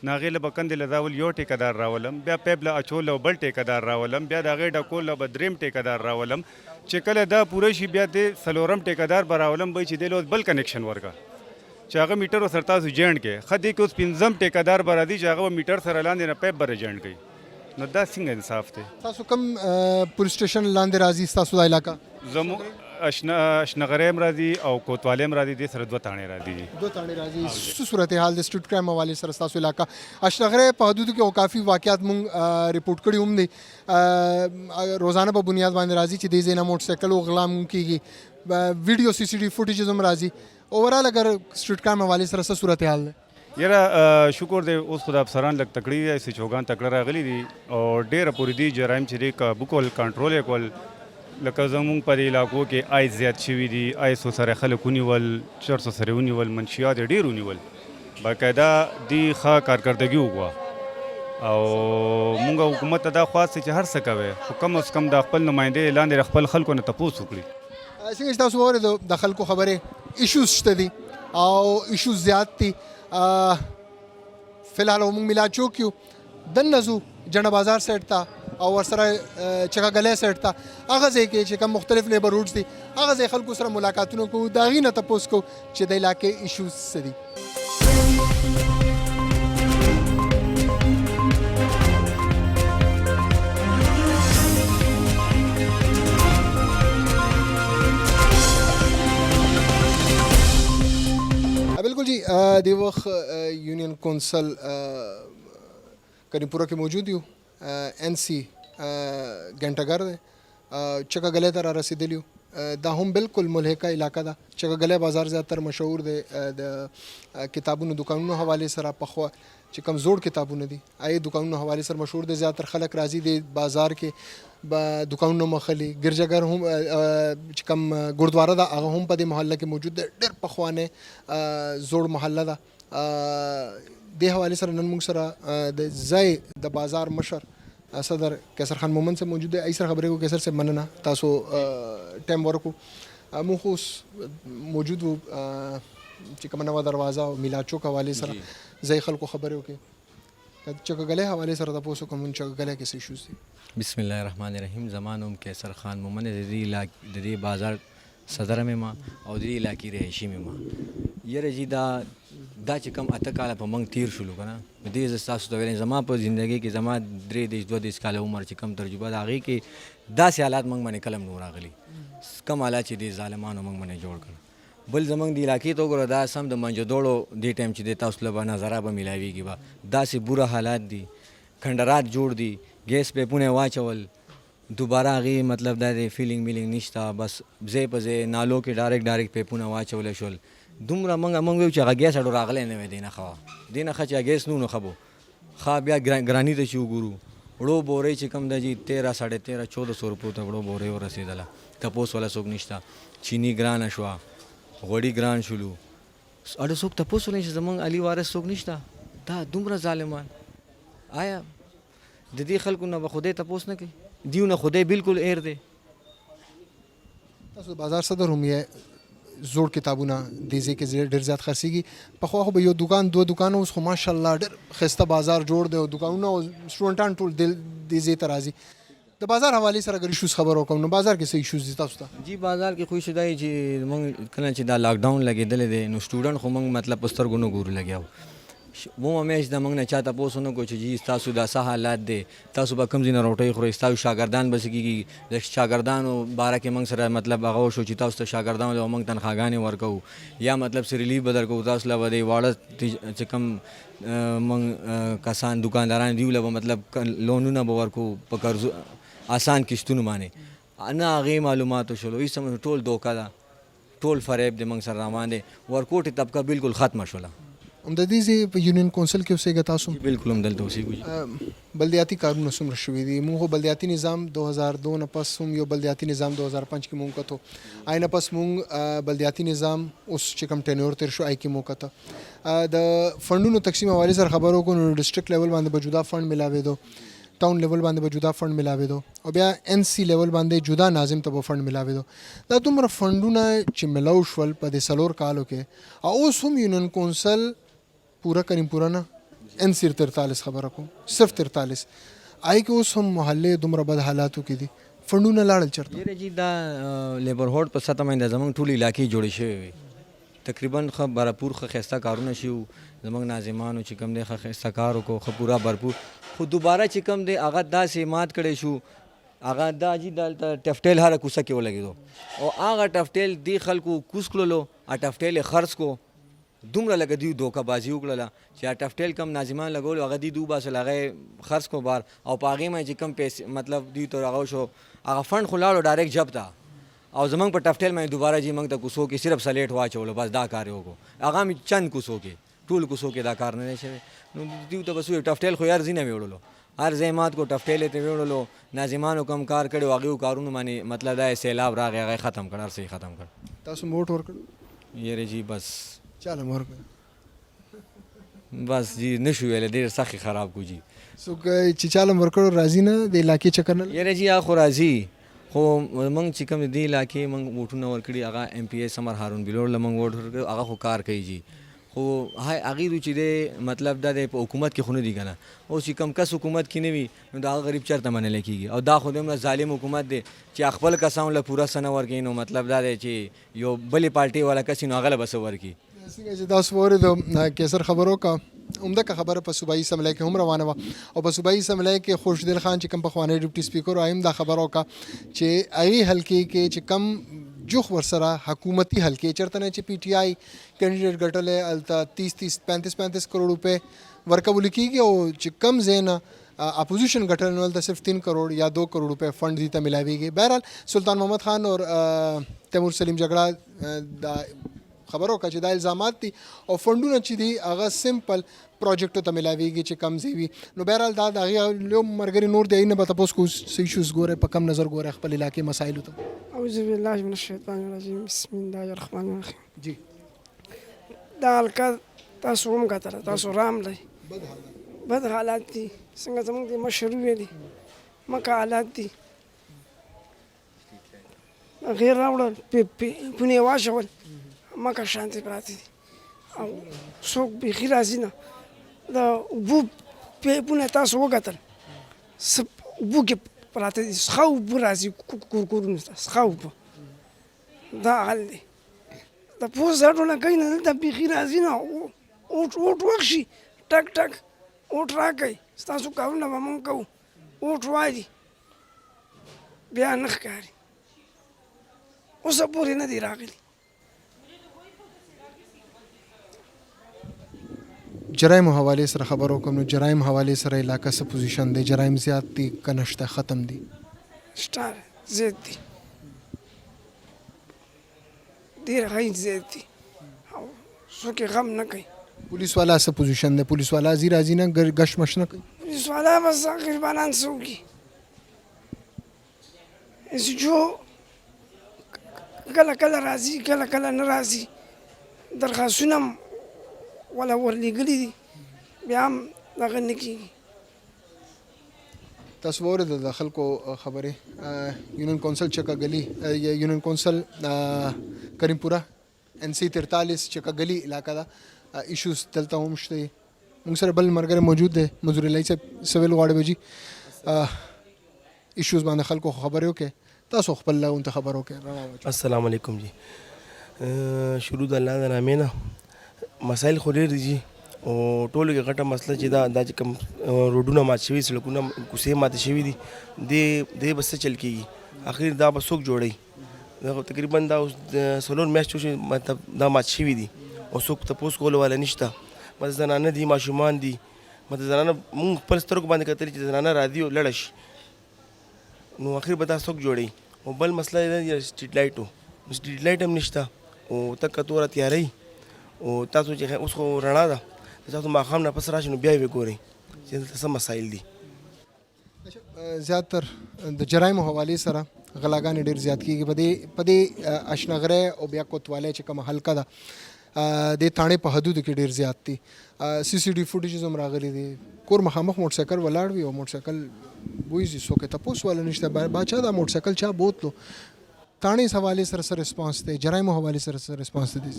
نو هغې له به کندې له راول یو ټیکهدار راولم، بیا پیپ له اچول له بل ټیکهدار راولم، بیا د هغې ډکول له به درېیم ټیکهدار راولم، چې کله دا پوره شي بیا د څلورم ټیکهدار به راولم به چې دی له بل کنیکشن ورکړه چې هغه میټر ورسره تاسو جوینټ کړئ. ښه دی که اوس پنځم ټیکهدار به راځي چې هغه به میټر سره لاندې نه پیپ به جوینټ کړي، نو دا څنګه انصاف دی؟ تاسو کوم پولیس سټیشن لاندې راځي ستاسو دا علاقه؟ زموږ اشنغری هم راځي او کوتوالی هم راځي، دې سره دوه تاڼې راځي. دو تاڼې راځي. څه صورتحال د سټریټ کرائم حوالې سره ستاسو علاقه؟ اشنغری په حدودو کې کافي واقعات مونږ رپورټ کړي هم دي، روزانه په بنیاد باندې راځي چې دې ځای نه موټر سایکل غلا هم کېږي، ویډیو سی سی ټي فوټیجز هم راځي. اوورال اگر سټریټ کرائم حوالې سره څه صورتحال دی؟ یاره شکر دی اوس خو د افسران لږ تکړه دي، هسې چوګان تکړه راغلي دي او ډېره پورې دي جرایم چې دی کابو کول کنټرول یې کول. لکه زمونږ په علاقو کې آیس زیات شوي دي، آیسو سره خلک ونیول، چرسو سره ونیول، منشیات یې ډېر ونیول، باقاعده دي ښه کارکردګي وکړه. او مونږ حکومت ته دا خواست چې هر څه کوي خو کم از کم د خپل نمایندې لاندې خپل خلکو نه تپوس وکړي. څنګه چې تاسو واورېدو د خلکو خبرې، ایشوز شته دي او ایشوز زیات دي. فی الحال موږ میلاد چوک یو، دننه ځو جنه بازار سایډ ته او ورسره چکهګلی سایډ ته هغه ځای کې چې کوم مختلف نیبرهوډز دي هغه ځای خلکو سره ملاقاتونه کوو د هغې نه تپوس کوو چې د علاقې ایشوز څه دي. بالکل جی دی وقت یونین کونسل کریم پورہ کې موجود یو این سی ګنټهګر دی چکهګلی ته را رسېدلي یو دا هم بالکل ملحقه علاقه ده. چکهګلی بازار زیاتر مشهور دی د کتابونو دکانونو حوالې سره پخوا چې کوم زوړ کتابونه دي هغې دکانونو حوالې سره مشهور دی. زیاتر خلک راځي د بازار کې دکانونه مخلي. ګرجهګر هم چې کوم ګردواره ده هغه هم په دې محله کې موجود دی. ډېر پخوانی زوړ محله ده. دې حوالې سره نن موږ سره د ځای د بازار مشر صدر کیسر خان مومن سے موجود ہے. ای سر خبرې کو کیسر سے مننه تاسو ټایم ورکو. مونږ خو موجود وو چې کومه نوه دروازه او میلاد چوک حوالې سره ځای خلکو خبرې وکړې. چکهګلی حوالې سره تپوس وکړم چکهګلی کې څه ایشوز دي. بسم الله الرحمن الرحیم. زما نوم کیسر خان مومن دی. د دې بازار صدر مې ما او د دې علاقې رهایشي مې ما. یاره جی دا چې کوم اته کاله په موږ تیر شولو که نه دې زه ستاسو ته ویلی زما په زندګۍ کې زما 3-2 کاله عمر چې کم تجربه د هغې کې داسې حالات موږ باندې کله هم نو راغلي کم حالات چې دې ظالمانو موږ باندې جوړ کړ. بل زموږ د علاقې ته وګوره دا سم د منجدوړو دې ټایم چې دی تاسو له به نظره به میلاویږي به داسې بوره حالات دي. کھنډرات جوړ دي. ګیس پیپونه واچول دوباره هغې مطلب دا دی فیلینګ میلینګ نشته. بس ځای په ځای نالو کې ډایرکټ پیپونه واچولی شول. دومره موږ ویو چې هغه ګیس اډو راغلی نه وی دې نښه وه دې نښه چې ګیس نو ښه به ښه بیا ګراني ته چې وګورو وړو بورۍ چې کوم ده جي 13-1400 روپو ته وړو بورۍ ورسېدله. تپوس والا څوک نشته. چینی ګرانه شوه. غوړي ګران شولو. اډو څوک تپوس ولی چې زموږ علي وارث څوک نشته. دا دومره ظالمان آیا د دې خلکو نه به خدای تپوس نه کوي. دیو نه خدای بالکل ایر دی. تاسو بازار صدر هم یې زوړ کتابونه دې ځای کې ډېر زیات خرڅېږي. پخوا خو به یو دوکان دوه دوکانه اوس خو ماشاءالله ډېر ښایسته بازار جوړ دی او دوکانونه او سټوډنټان ټول دې ځای ته راځي. د بازار حوالې سره اگر ایشوز خبر وکړم نو بازار کې څه ایشوز دي تاسو ته؟ جی بازار کې خو ایشو دا چې موږ کله چې دا لاک ډاون لګېدلی دی نو سټوډنټ خو موږ مطلب په سترګو نه ګورو لګیا وو. و همیش د موږ نه چا تپوس ونه کړو چې جی ستاسو دا څه حالات دی تاسو به کوم ځای نه روټۍ خورئ ستاسو شاګردان به څه کېږي. د شاګردانو باره کې موږ سره مطلب هغه وشو چې تاسو ته شاګردانو له موږ تنخواګانې ورکوو یا مطلب څه ریلیف به درکوو تاسو له به د واړه چې کوم موږ کسان دکانداران دیو له به مطلب لونونه به ورکوو په قرضو آسان کشتونو باندې نه هغې معلوماتو شولو هېڅ ټول دوکه ده ټول فریب دی موږ سره روان دی. ورکوټې طبقه بالکل ختمه شوله. د دې ځای په یونین کونسل کې اوسېږه تاسو؟ بالکل همدلته اوسېږو. بلدیاتي کارونه څومره شوي دي؟ موږ خو بلدیاتي نظام 2002 نه پس هم یو بلدیاتي نظام 2005 کې موږ کتو. آی نه پس موږ بلدیاتي نظام اوس چې کوم ټینیور تېر شو آی کې موږ کته. د فنډونو تقسیم حوالې سره خبرې وکړو نو ډسټرکټ لیول باندې به جدا فنډ میلاوېدو. ټاون لیول باندې به جدا فنډ میلاوېدو او بیا این سی لیول باندې جدا ناظم ته به فنډ میلاوېدو. دا دومره فنډونه چې میلاو شول په دې 4 کالو کې او اوس هم یونین کونسل پورا کریم پورا نه این سی 43 خبره کوم صرف 43 آی کې اوس هم محلې دومره بد حالاتو کې دي. فنډونه لاړل چېرته؟ یاره جي دا لیبرهوډ په 7 مهینده زموږ ټول علاقې جوړې شوې وې. تقریبا ښه برپور ښه ښایسته کارونه شي وو. زموږ ناظمانو چې کوم دی ښه ښایسته کار وکړو ښه پوره برپور. خو دوباره چې کوم دی هغه داسې مات کړی شو هغه دا جي دلته ټفټیل هره کوڅه کې ولګېدو او هغه ټفټیل دې خلکو کوز کړلو. ټفټیل یې خرڅ کو دومره لکه دوی دوکه بازي وکړله چې ټفټیل کم ناظمان لګولو هغه دوی وباسل هغه یې خرڅ کو بار او په هغې باندې چې کم پیسې مطلب دوی ته هغه شو هغه فنډ خو لاړو ډایرکټ جب ته او زمونږ په ټفټیل باندې دوباره جي موږ ته کوڅو کې صرف سلیټ واچولو بس دا کار یې وکړو. هغه مې چند کوڅو کې ټول کوڅو کې دا کار نه دی شوی. نو دوی ته بس وایي ټفټیل خو یار ځي نه ویوړلو هر ځای مات کو ټفټیل یې ته ویوړلو. ناظمانو کم کار کړی و هغې کارونو باندې مطلب دا سیلاب راغی هغه یې ختم کړ هر څه یې ختم کړ. تاسو موټ ورکړ؟ یاره جي بس چاله مو ورکړ؟ بس جی نشو ویلی ډېر سخت خراب کو جي. څوک چې چاله ورکړو راځي نه د علاقې چکر نه؟ یاره جي خو راځي خو موږ چې کوم دې علاقې موږ ووټونه ورکړي هغه ایم پی ای سمر هارون بلوړ له موږ ووټ ورکړی هغه خو کار کوي جي خو هغې دو چې دی مطلب دا دی په حکومت کې خو نه دي که نه اوس چې کم کس حکومت کې نه وي نو د هغه غریب چېرته منلی کېږي او دا خو دومره ظالم حکومت دی چې خپل کسانو له پوره څه نه ورکوي نو مطلب دا دی چې یو بلې پارټۍ والا کس نو هغه له به څه ورکړي څنګه چې تاسو واورېدو کیسر خبرو کا عمده که خبره په صوبایي اسمبلی کې هم روانه وه او په صوبایي اسمبلی کې خوشدل خان چې کوم پخوانی ډیپټي سپیکر و هم دا خبره وکړه چې هغې حلقې کې چې کم جوخ ورسره حکومتي حلقې چېرته نه چې پی ټي آی کینډیډیټ ګټلی هلته 30 کروڑ روپۍ ورکول کېږي او چې کم ځای نه اپوزیشن ګټل نو هلته صرف 3 کروڑ یا 2 کروڑ روپۍ فنڈ دي ته ملاویږي. بهرحال سلطان محمد خان اور تیمور سلیم جګړه دا خبرو کا چې دا الزامات دي او فنډونه چې دي هغه سمپل پروجیکټو ته ملاویږي چې کم ځای وي. نو بهرحال دا د هغې یو ملګري نور دی نه به تپوس کوو څه ایشوز ګورئ په کم نظر ګورئ خپل علاقې مسایلو ته. اعوذ بالله من الشیطان الرجیم بسم الله الرحمن الرحیم. جی دا حلقه تاسو هم کتله تاسو راملی بد حالات دي څنګه زموږ د مشر ویلي مکه حالات دي غیر راوړل پونې واچول مکه شانتې پراته دي او څوک بیخي راځي نه د اوبو پیپونه تاسو وکتل اوبو کې پراته دي څښه اوبه راځي کورکورونو ته څښه اوبه دا حال دی د پوست ډونه کوي نه دلته بیخي راځي نه اوټ وکشي ټک ټک اوټ راکوي ستاسو کارونه به مونږ کوو اوټ وایي بیا نه ښکاري اوسه پورې نه دي راغلي. جرایم حوالې سره خبرو کوم نو جرایم حوالې سره علاقه څه پوزیشن دی جرایم زیات دي که نشته ختم دي؟ شته زیات دي ډېر غیر زیات دي او څوک یې غم نه کوي. پولیس والا څه پوزیشن دی پولیس والا ځي راځي نه ګشت مش نه کوي؟ پولیس والا بس غریبانان څه وکړي ایس جو کله کله راځي کله کله نه راځي درخواستونه هم ولا ورلېږلي دي بیا هم دغه نه کېږي. تاسو واورېدل د خلکو خبرې یونین کونسل چکه گلی یونین کونسل کریم پورہ NC 43 چکه گلی علاقه ده ایشوز دلته هم شته. موږ سره بل ملګری موجود دی مزور الله صاحب سویل غواړي به جي ایشوز باندې خلکو خبرې وکړئ تاسو خپل ته خبر وکړئ. السلام علیکم جی شروع د الله د نامې نه مسایل خو ډېر دي جي او ټولو کې غټه مسله چې دا چې کوم روډونه مات شوي سړکونه کوڅې ماتې شوي دي دې به څه چل کېږي اخر دا به څوک جوړوي دا تقریبا دا اوس 4 میاشتو چې مطلب دا مات شوي دي او څوک تپوس کولو والا نشته مطلب زنانه دي ماشومان دي مطلب زنانه مونږ خپل سترګو باندې کتلي چې زنانه راځي او لړه شي نو اخر به دا څوک جوړوي. او بل مسله دا سټریټ لایټو سټریټ لایټ هم نشته او تکه توره تیارۍ او تاسو چې اوس خو رڼا ده تاسو ماښام نه پس راشئ نو بیا یې وګورئ چې دلته څه مسایل دي. زیاتر د جرایمو حوالې سره غلاګانې ډېر زیات کېږي په دې اشنغری او بیا کوتوالی چې کومه حلقه ده د تاڼې په حدودو کې ډېر زیات دي. CCTV فوټیجز هم راغلي دي کور مخامخ موټر سایکل ولاړ وي او موټر سایکل بوځي څوک یې تپوس والا نشته باچا دا موټر سایکل چا بوتلو تاڼې حوالې سره څه ریسپانس دی جرایمو حوالې سره څه ریسپانس دی؟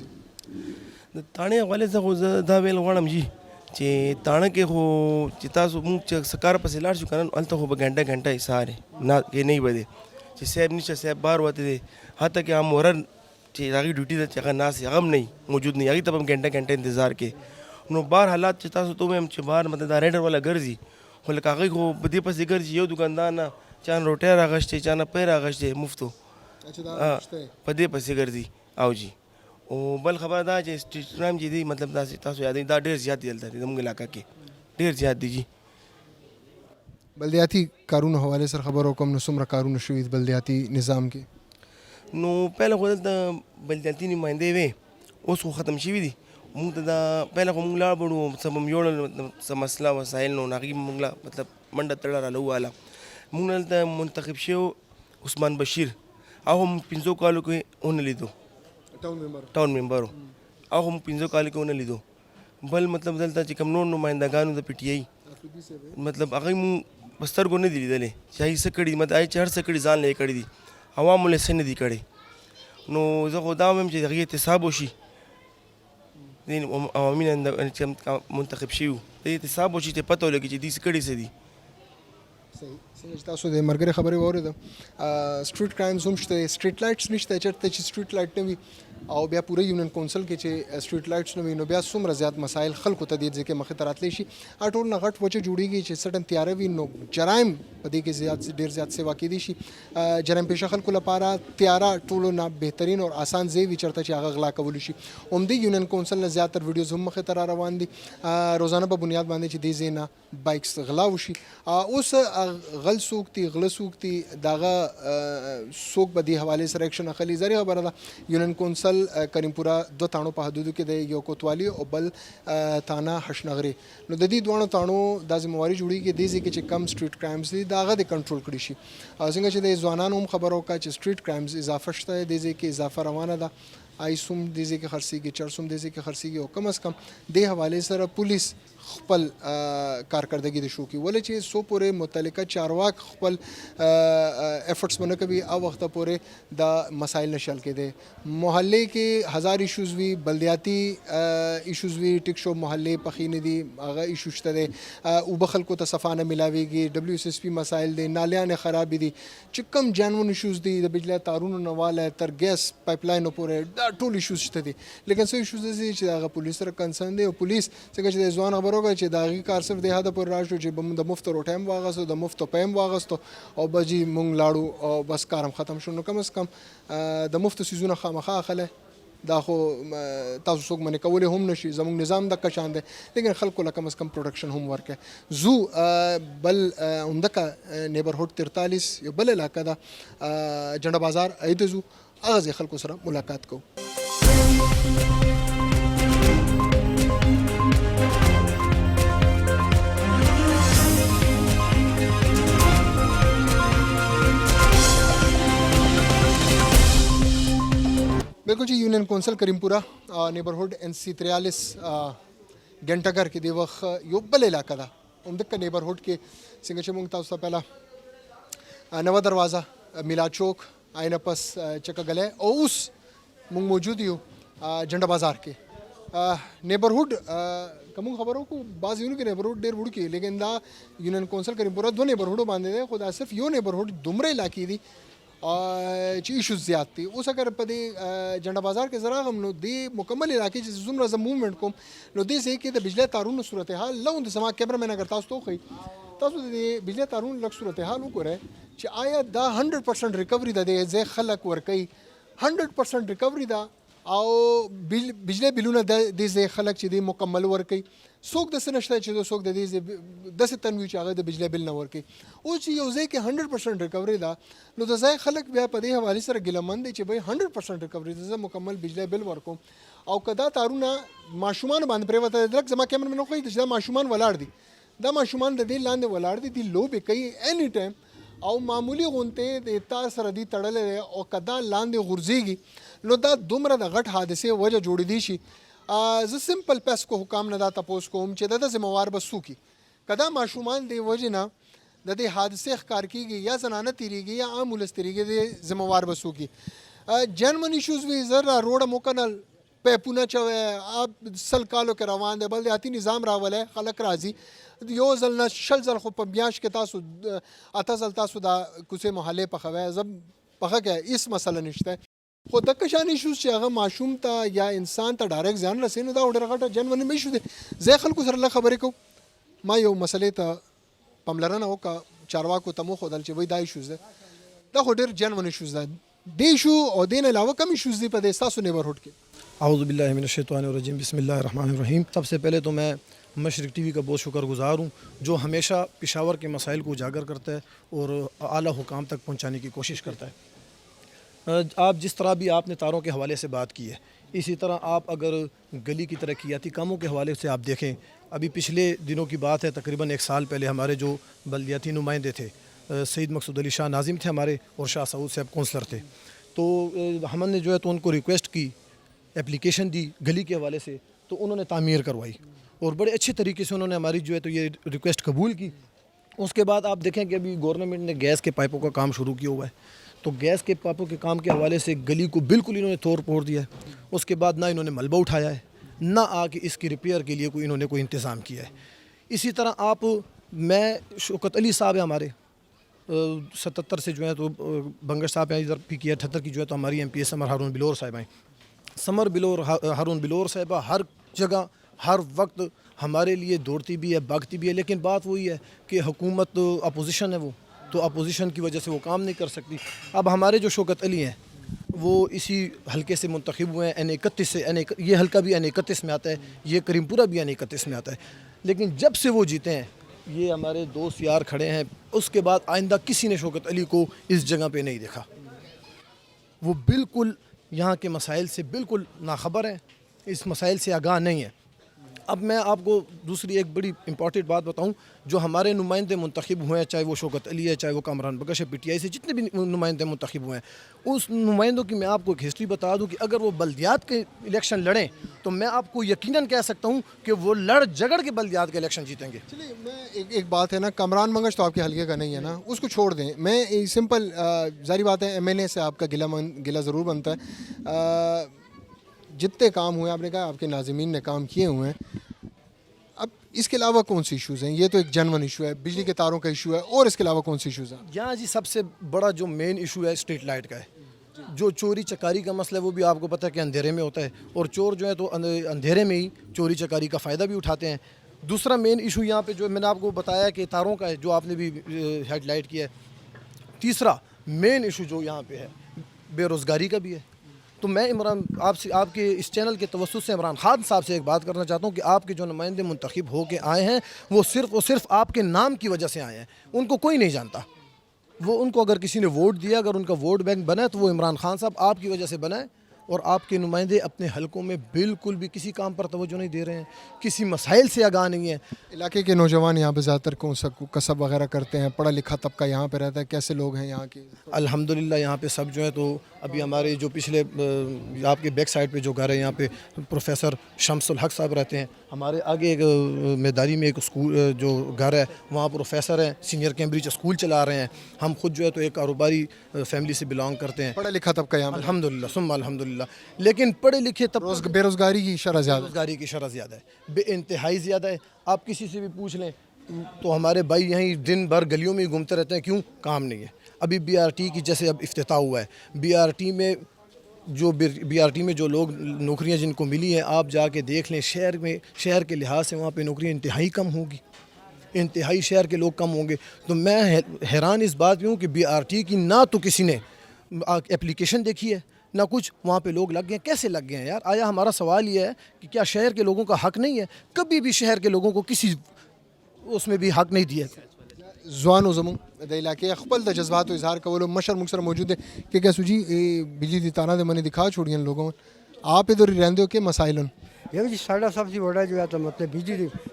د تاڼې حوالې څخه خو زه دا ویل غواړم جي چې تاڼه کې خو چې تاسو مونږ چې څه کار پسې لاړ شو که نه هلته خو به ګنټه حصار نه کې نه به دی چې صاحب نشته صاحب بار وته دی حتی کې هم ورن چې هغې ډیوټي ده چې هغه ناست هغه هم نه موجود نه هغې ته به هم ګنټه انتظار کې نو بار حالات چې تاسو ته ووایم چې بار مطلب دا رایډر والا ګرځي خو لکه هغوی خو په دې پسې ګرځي یو دوکاندار نه چا نه روټۍ راغشتی چا نه پی راغشتی مفتو په دې پسې ګرځي او جي او بل خبره دا چې سټریټ کرایم چې دی مطلب داسې تاسو یادوي دا ډېر زیات دی دلته زموږ علاقه کې ډېر زیات دی جي. بلدیاتي کارونو حوالې سره خبر وکړم نو څومره کارونه شوي بلدیاتي نظام کې؟ نو پهله خو دلته بلدیاتي نمایندې وې اوس خو ختم شوي دي مونږ ته دا پهله خو مونږ لاړ بړو څه به م یوړل څه مسله وسایل نو هغې مونږ له مطلب منډه تړه راله وواله مونږ نه دلته منتخب شوی عثمان بشیر هغه هم 5 کالو کې ونه لیدو ټاون ممبر هغه هم 5 کالو کې ونه لیدو. بل مطلب دلته چې کوم نور نمایندګانو د پی ټي آی مطلب هغه مونږ په سترګو نه دي لیدلی چې هغې څه کړي مطلب هغې چې هر څه کړي ځان له یې کړي دي عوامو له څه نه دي کړی نو زه خو دا وایم چې هغې احتساب وشي عوامي منتخب شوي د احتساب وشي ته پته ولګي چې دې څه کړي څه دي. صحیح څنګه چې تاسو د مرګري خبرې واورېده سټریټ کرایمز هم شته سټریټ لایټس نشته چېرته چې سټریټ لایټ نه وي او بیا پوره یونین کونسل کې چې سټریټ لایټس نه وي نو بیا څومره زیات مسایل خلکو ته دې ځکه مخې ته راتلی شي ټول نه غټ وجه جوړیږي چې سټن تیاره وي نو جرایم په دې کې ډېر زیات سیوا کېدی شي جرایم پیشه خلکو لپاره تیاره ټولو نه بهترین او آسان ځای وي چېرته چې هغه غلا کولی شي همدې یونین کونسل نه زیاتر ویډیوز هم مخې ته را روان دي روزانه په بنیاد باندې چې دې ځای نه بایکس غلا وشي اوس غل څوک دي غله څوک دي دغه څوک به دې حوالې سره اکشن اخلي زری خبره ده یونین کونسل کریم پورا دو تانو په حدودو کې د یو کوتوالی او بل تانا حشنغري نو د دې دوه تانو د ذمہواری جوړیږي د دې کې چې کم سټریټ کرایمز دي داغه د کنټرول کړی شي څنګه چې د ځوانانو هم خبرو کا چې سټریټ کرایمز اضافه شته د دې کې اضافه روانه ده آیسوم د دې کې خرڅيږي چرسوم د دې کې خرڅيږي او کم از کم د حوالې سره پولیس خپل کارکردګي د شو کې ولې چې سو پورې متعلقه چارواک خپل افورټس باندې کوي او وخت پورې د مسایل نشل کې دي محلے کې هزار ایشوز وی بلدیاتی ایشوز وی ټیک شو محلے پخینه دي هغه ایشو شته دي او بخل کو ته صفانه ملاويږي دبليو اس اس پی مسایل دي نالیان خراب دي چې کم جانون ایشوز دي د بجلی تارونو نواله تر ګیس پایپ لاین پورې دا ټول ایشوز شته دي لیکن سو ایشوز دي چې هغه پولیس سره کنسرن دي او پولیس څنګه چې ځوان خبرو کوي چې داغي کار صرف د هدا پر راځو چې د مفت روټایم واغسو د مفت پایم واغستو او بجی مونږ لاړو او بس کارم ختم شو نو کم از کم د مفت سيزونه خامخا اخله دا خو تاسو څوک منې کولی هم نشي زموږ نظام د کشان دی لیکن خلکو له کم از کم پروډکشن هم ورکه زو بل عمدکه نیبرهوډ 43 یو بل علاقه ده جنډه بازار ایده زو هغه خلکو سره ملاقات کوو بالکل چې یونین کونسل کریم پورا نیبرهوډ ان سی 43 ګنټګر کې د وخت یو بل علاقه ده همدغه نیبرهوډ کې څنګه چې موږ تاسو ته پهلا نو دروازه میلاد چوک آینه پس چکه غلې او اوس موږ موجود یو جنډه بازار کې نیبرهوډ کوم خبرو کو بعض یونو کې نیبرهوډ ډېر وړ کې لیکن دا یونین کونسل کریم پورا دوه نیبرهوډ باندې ده خو دا صرف یو نیبرهوډ دومره علاقې دي چې ایشوز زیات دي اوس اگر په دې جنډه بازار کې زرا غم نو دی مکمل علاقې چې زمره ز موومېنټ کوم نو دې سې کې د بجلی تارونو صورتحال لوند سما کیمرمن اگر تاسو ته خو تاسو د بجلی تارونو لک صورتحال وګورئ چې آیا دا 100% ریکوري ده د ځای خلک ورکي 100% ریکوري ده او بجلی بلونه د دې خلک چې د مکمل ورکي څوک د سنشته چې څوک د دې د ستنوي چې هغه د بجلی بل نه ورکي او چې یو ځای کې 100% ریکوري ده نو د ځای خلک بیا په دې حواله سره ګلمند دي چې به 100% ریکوري ده مکمل بجلی بل ورکوم او کدا تارونه ماشومان باندې پریوته درک زما کیمرمن نو کوي چې ماشومان ولاړ دي دا ماشومان د دې لاندې ولاړ دي د لوبې کوي اني ټایم او معمولی غونته د تار سره دی تړلې او کدا لاندې غورځيږي نو دا دومره د غټ حادثه وجه جوړې دي شي ز سمپل پس کو حکام نه دا تاسو کوم چې د ذمہوار بسو کی کدا ماشومان دی وجه نه د دې حادثه ښکار کیږي یا زنانه تیریږي یا عام ولس تیریږي د ذمہوار بسو کی جنمن ایشوز وی زرا روډ موکنل پیپونه چوي اب سل کالو کې روان دي بل آتی نظام راولې خلک راځي یو ځل نه شل ځل خو په بیاش کې تاسو اته ځل تاسو دا کوڅه محله په خوي زب پخه کې اس مسله نشته خو د کشان ایشوز چې هغه معشوم ته یا انسان ته ډایرکټ ځان رسینو دا ډېر غټه جنونی مې شو دي زه خلکو سره خبرې کوم ما یو مسلې ته پملرنه وکا چارواکو ته مو خدل چې وای دا ایشوز ده دا خو ډېر جنونی ایشوز ده دې شو او دین علاوه کم ایشوز دي په دې تاسو نیبرهوډ کې اعوذ باللہ من الشیطان الرجیم بسم اللہ الرحمن الرحیم سب سے پہلے تو میں مشرق ٹی وی کا بہت شکر گزار ہوں جو ہمیشہ پشاور کے مسائل کو اجاگر کرتا ہے اور اعلیٰ حکام تک پہنچانے کی کوشش کرتا ہے آپ جس طرح بھی آپ نے تاروں کے حوالے سے بات کی ہے اسی طرح آپ اگر گلی کی ترقیاتی کاموں کے حوالے سے آپ دیکھیں ابھی پچھلے دنوں کی بات ہے تقریباً 1 سال پہلے ہمارے جو بلدیاتی نمائندے تھے سید مقصود علی شاہ ناظم تھے ہمارے اور شاہ سعود صاحب کونسلر تھے تو ہم نے جو ہے تو ان کو ریکویسٹ کی اپلیکیشن دی گلی کے حوالے سے تو انہوں نے تعمیر کروائی اور بڑے اچھے طریقے سے انہوں نے ہماری جو ہے تو یہ ریکویسٹ قبول کی اس کے بعد آپ دیکھیں کہ ابھی گورنمنٹ نے گیس کے پائپوں کا کام شروع کیا ہوا ہے تو گیس کے پائپوں کے کام کے حوالے سے گلی کو بالکل انہوں نے توڑ پھوڑ دیا ہے اس کے بعد نہ انہوں نے ملبہ اٹھایا ہے نہ آ کے اس کی ریپیئر کے لیے انہوں نے کوئی انتظام کیا ہے. اسی طرح میں شوکت علی صاحب ہیں ہمارے 77 سے جو ہے تو بنگش صاحب ہیں ادھر پی کی 78 کی جو ہے تو ہماری ایم پی ہے سمر ہارون بلور صاحب ہیں. سمر ہارون بلور صاحبہ ہر جگہ ہر وقت ہمارے لیے دوڑتی بھی ہے بھاگتی بھی ہے, لیکن بات وہی ہے کہ حکومت اپوزیشن ہے وہ, تو اپوزیشن کی وجہ سے وہ کام نہیں کر سکتی. اب ہمارے جو شوکت علی ہیں وہ اسی حلقے سے منتخب ہوئے ہیں N31 سے. یہ حلقہ بھی N31 میں آتا ہے, یہ کریم پورہ بھی N31 میں آتا ہے. لیکن جب سے وہ جیتے ہیں, یہ ہمارے دوست یار کھڑے ہیں, اس کے بعد آئندہ کسی نے شوکت علی کو اس جگہ پہ نہیں دیکھا. وہ بالکل یہاں کے مسائل سے بالکل ناخبر ہیں, اس مسائل سے آگاہ نہیں ہیں. اب میں آپ کو دوسری ایک بڑی امپورٹنٹ بات بتاؤں, جو ہمارے نمائندے منتخب ہوئے ہیں, چاہے وہ شوکت علی ہے, چاہے وہ کامران بخش ہے, پی ٹی آئی سے جتنے بھی نمائندے منتخب ہوئے ہیں, اس نمائندوں کی میں آپ کو ایک ہسٹری بتا دوں کہ اگر وہ بلدیات کے الیکشن لڑیں تو میں آپ کو یقیناً کہہ سکتا ہوں کہ وہ لڑ جگڑ کے بلدیات کے الیکشن جیتیں گے. چلیے میں ایک بات ہے نا, کامران بنگش تو آپ کے حلقے کا نہیں ہے نا, اس کو چھوڑ دیں. میں سمپل ظاہری بات ہے MNA سے آپ کا گلہ ضرور بنتا ہے. جتنے کام ہوئے آپ نے کہا آپ کے ناظمین نے کام کیے ہوئے ہیں, اب اس کے علاوہ کون سی ایشوز ہیں؟ یہ تو ایک جنون ایشو ہے, بجلی کے تاروں کا ایشو ہے, اور اس کے علاوہ کون سی ایشوز ہیں؟ یہاں جی سب سے بڑا جو مین ایشو ہے اسٹریٹ لائٹ کا ہے. جو چوری چکاری کا مسئلہ ہے وہ بھی آپ کو پتہ ہے کہ اندھیرے میں ہوتا ہے, اور چور جو ہے تو اندھیرے میں ہی چوری چکاری کا فائدہ بھی اٹھاتے ہیں. دوسرا مین ایشو یہاں پہ جو میں نے آپ کو بتایا کہ تاروں کا ہے, جو آپ نے بھی ہیڈ لائٹ کیا ہے. تیسرا مین ایشو جو یہاں پہ ہے بے روزگاری کا بھی ہے. تو میں عمران آپ کے اس چینل کے توسط سے عمران خان صاحب سے ایک بات کرنا چاہتا ہوں کہ آپ کے جو نمائندے منتخب ہو کے آئے ہیں وہ صرف آپ کے نام کی وجہ سے آئے ہیں. ان کو کوئی نہیں جانتا. ان کو اگر کسی نے ووٹ دیا, اگر ان کا ووٹ بینک بنا تو وہ عمران خان صاحب آپ کی وجہ سے بنا ہے. اور آپ کے نمائندے اپنے حلقوں میں بالکل بھی کسی کام پر توجہ نہیں دے رہے ہیں, کسی مسائل سے آگاہ نہیں ہیں. علاقے کے نوجوان یہاں پہ زیادہ تر کون سا کسب وغیرہ کرتے ہیں؟ پڑھا لکھا طبقہ یہاں پہ رہتا ہے, کیسے لوگ ہیں یہاں کے؟ الحمدللہ یہاں پہ سب جو ہے تو ابھی ہمارے جو پچھلے آپ کے بیک سائڈ پہ جو گھر ہے یہاں پہ پروفیسر شمس الحق صاحب رہتے ہیں. ہمارے آگے ایک میداری میں ایک اسکول جو گھر ہے وہاں پروفیسر ہیں, سینئر کیمبرج اسکول چلا رہے ہیں. ہم خود جو ہے تو ایک کاروباری فیملی سے بلانگ کرتے ہیں. پڑھا لکھا طبقہ یہاں الحمدللہ ثم الحمدللہ. لیکن پڑھے لکھے بے روزگاری کی شرح زیادہ ہے, بے انتہائی زیادہ ہے. آپ کسی سے بھی پوچھ لیں تو ہمارے بھائی یہیں دن بھر گلیوں میں گھومتے رہتے ہیں. کیوں؟ کام نہیں ہے. ابھی BRT کی جیسے اب افتتاح ہوا ہے, BRT میں جو لوگ نوکریاں جن کو ملی ہیں, آپ جا کے دیکھ لیں شہر کے لحاظ سے وہاں پہ نوکریاں انتہائی کم ہوگی, انتہائی شہر کے لوگ کم ہوں گے. تو میں حیران اس بات پہ ہوں کہ BRT کی نہ تو کسی نے اپلیکیشن دیکھی ہے نہ کچھ. وہاں پہ لوگ لگ گئے ہیں. کیسے لگ گئے ہیں یار؟ آیا ہمارا سوال یہ ہے کہ کیا شہر کے لوگوں کا حق نہیں ہے؟ کبھی بھی شہر کے لوگوں کو کسی اس میں بھی حق نہیں دیا. زوان و زموں دا علاقے خپل دا جذبات و اظہار کولو مشر مکسر موجود ہے کہ کیا سو جی بجلی دی تاراں دے منی دکھا چھوڑیاں لوگوں. آپ ادھر ہی رہندے ہو کہ مسائل ہیں؟ یہ جی ساڈا سب سے بڑا جو ہے تو مطلب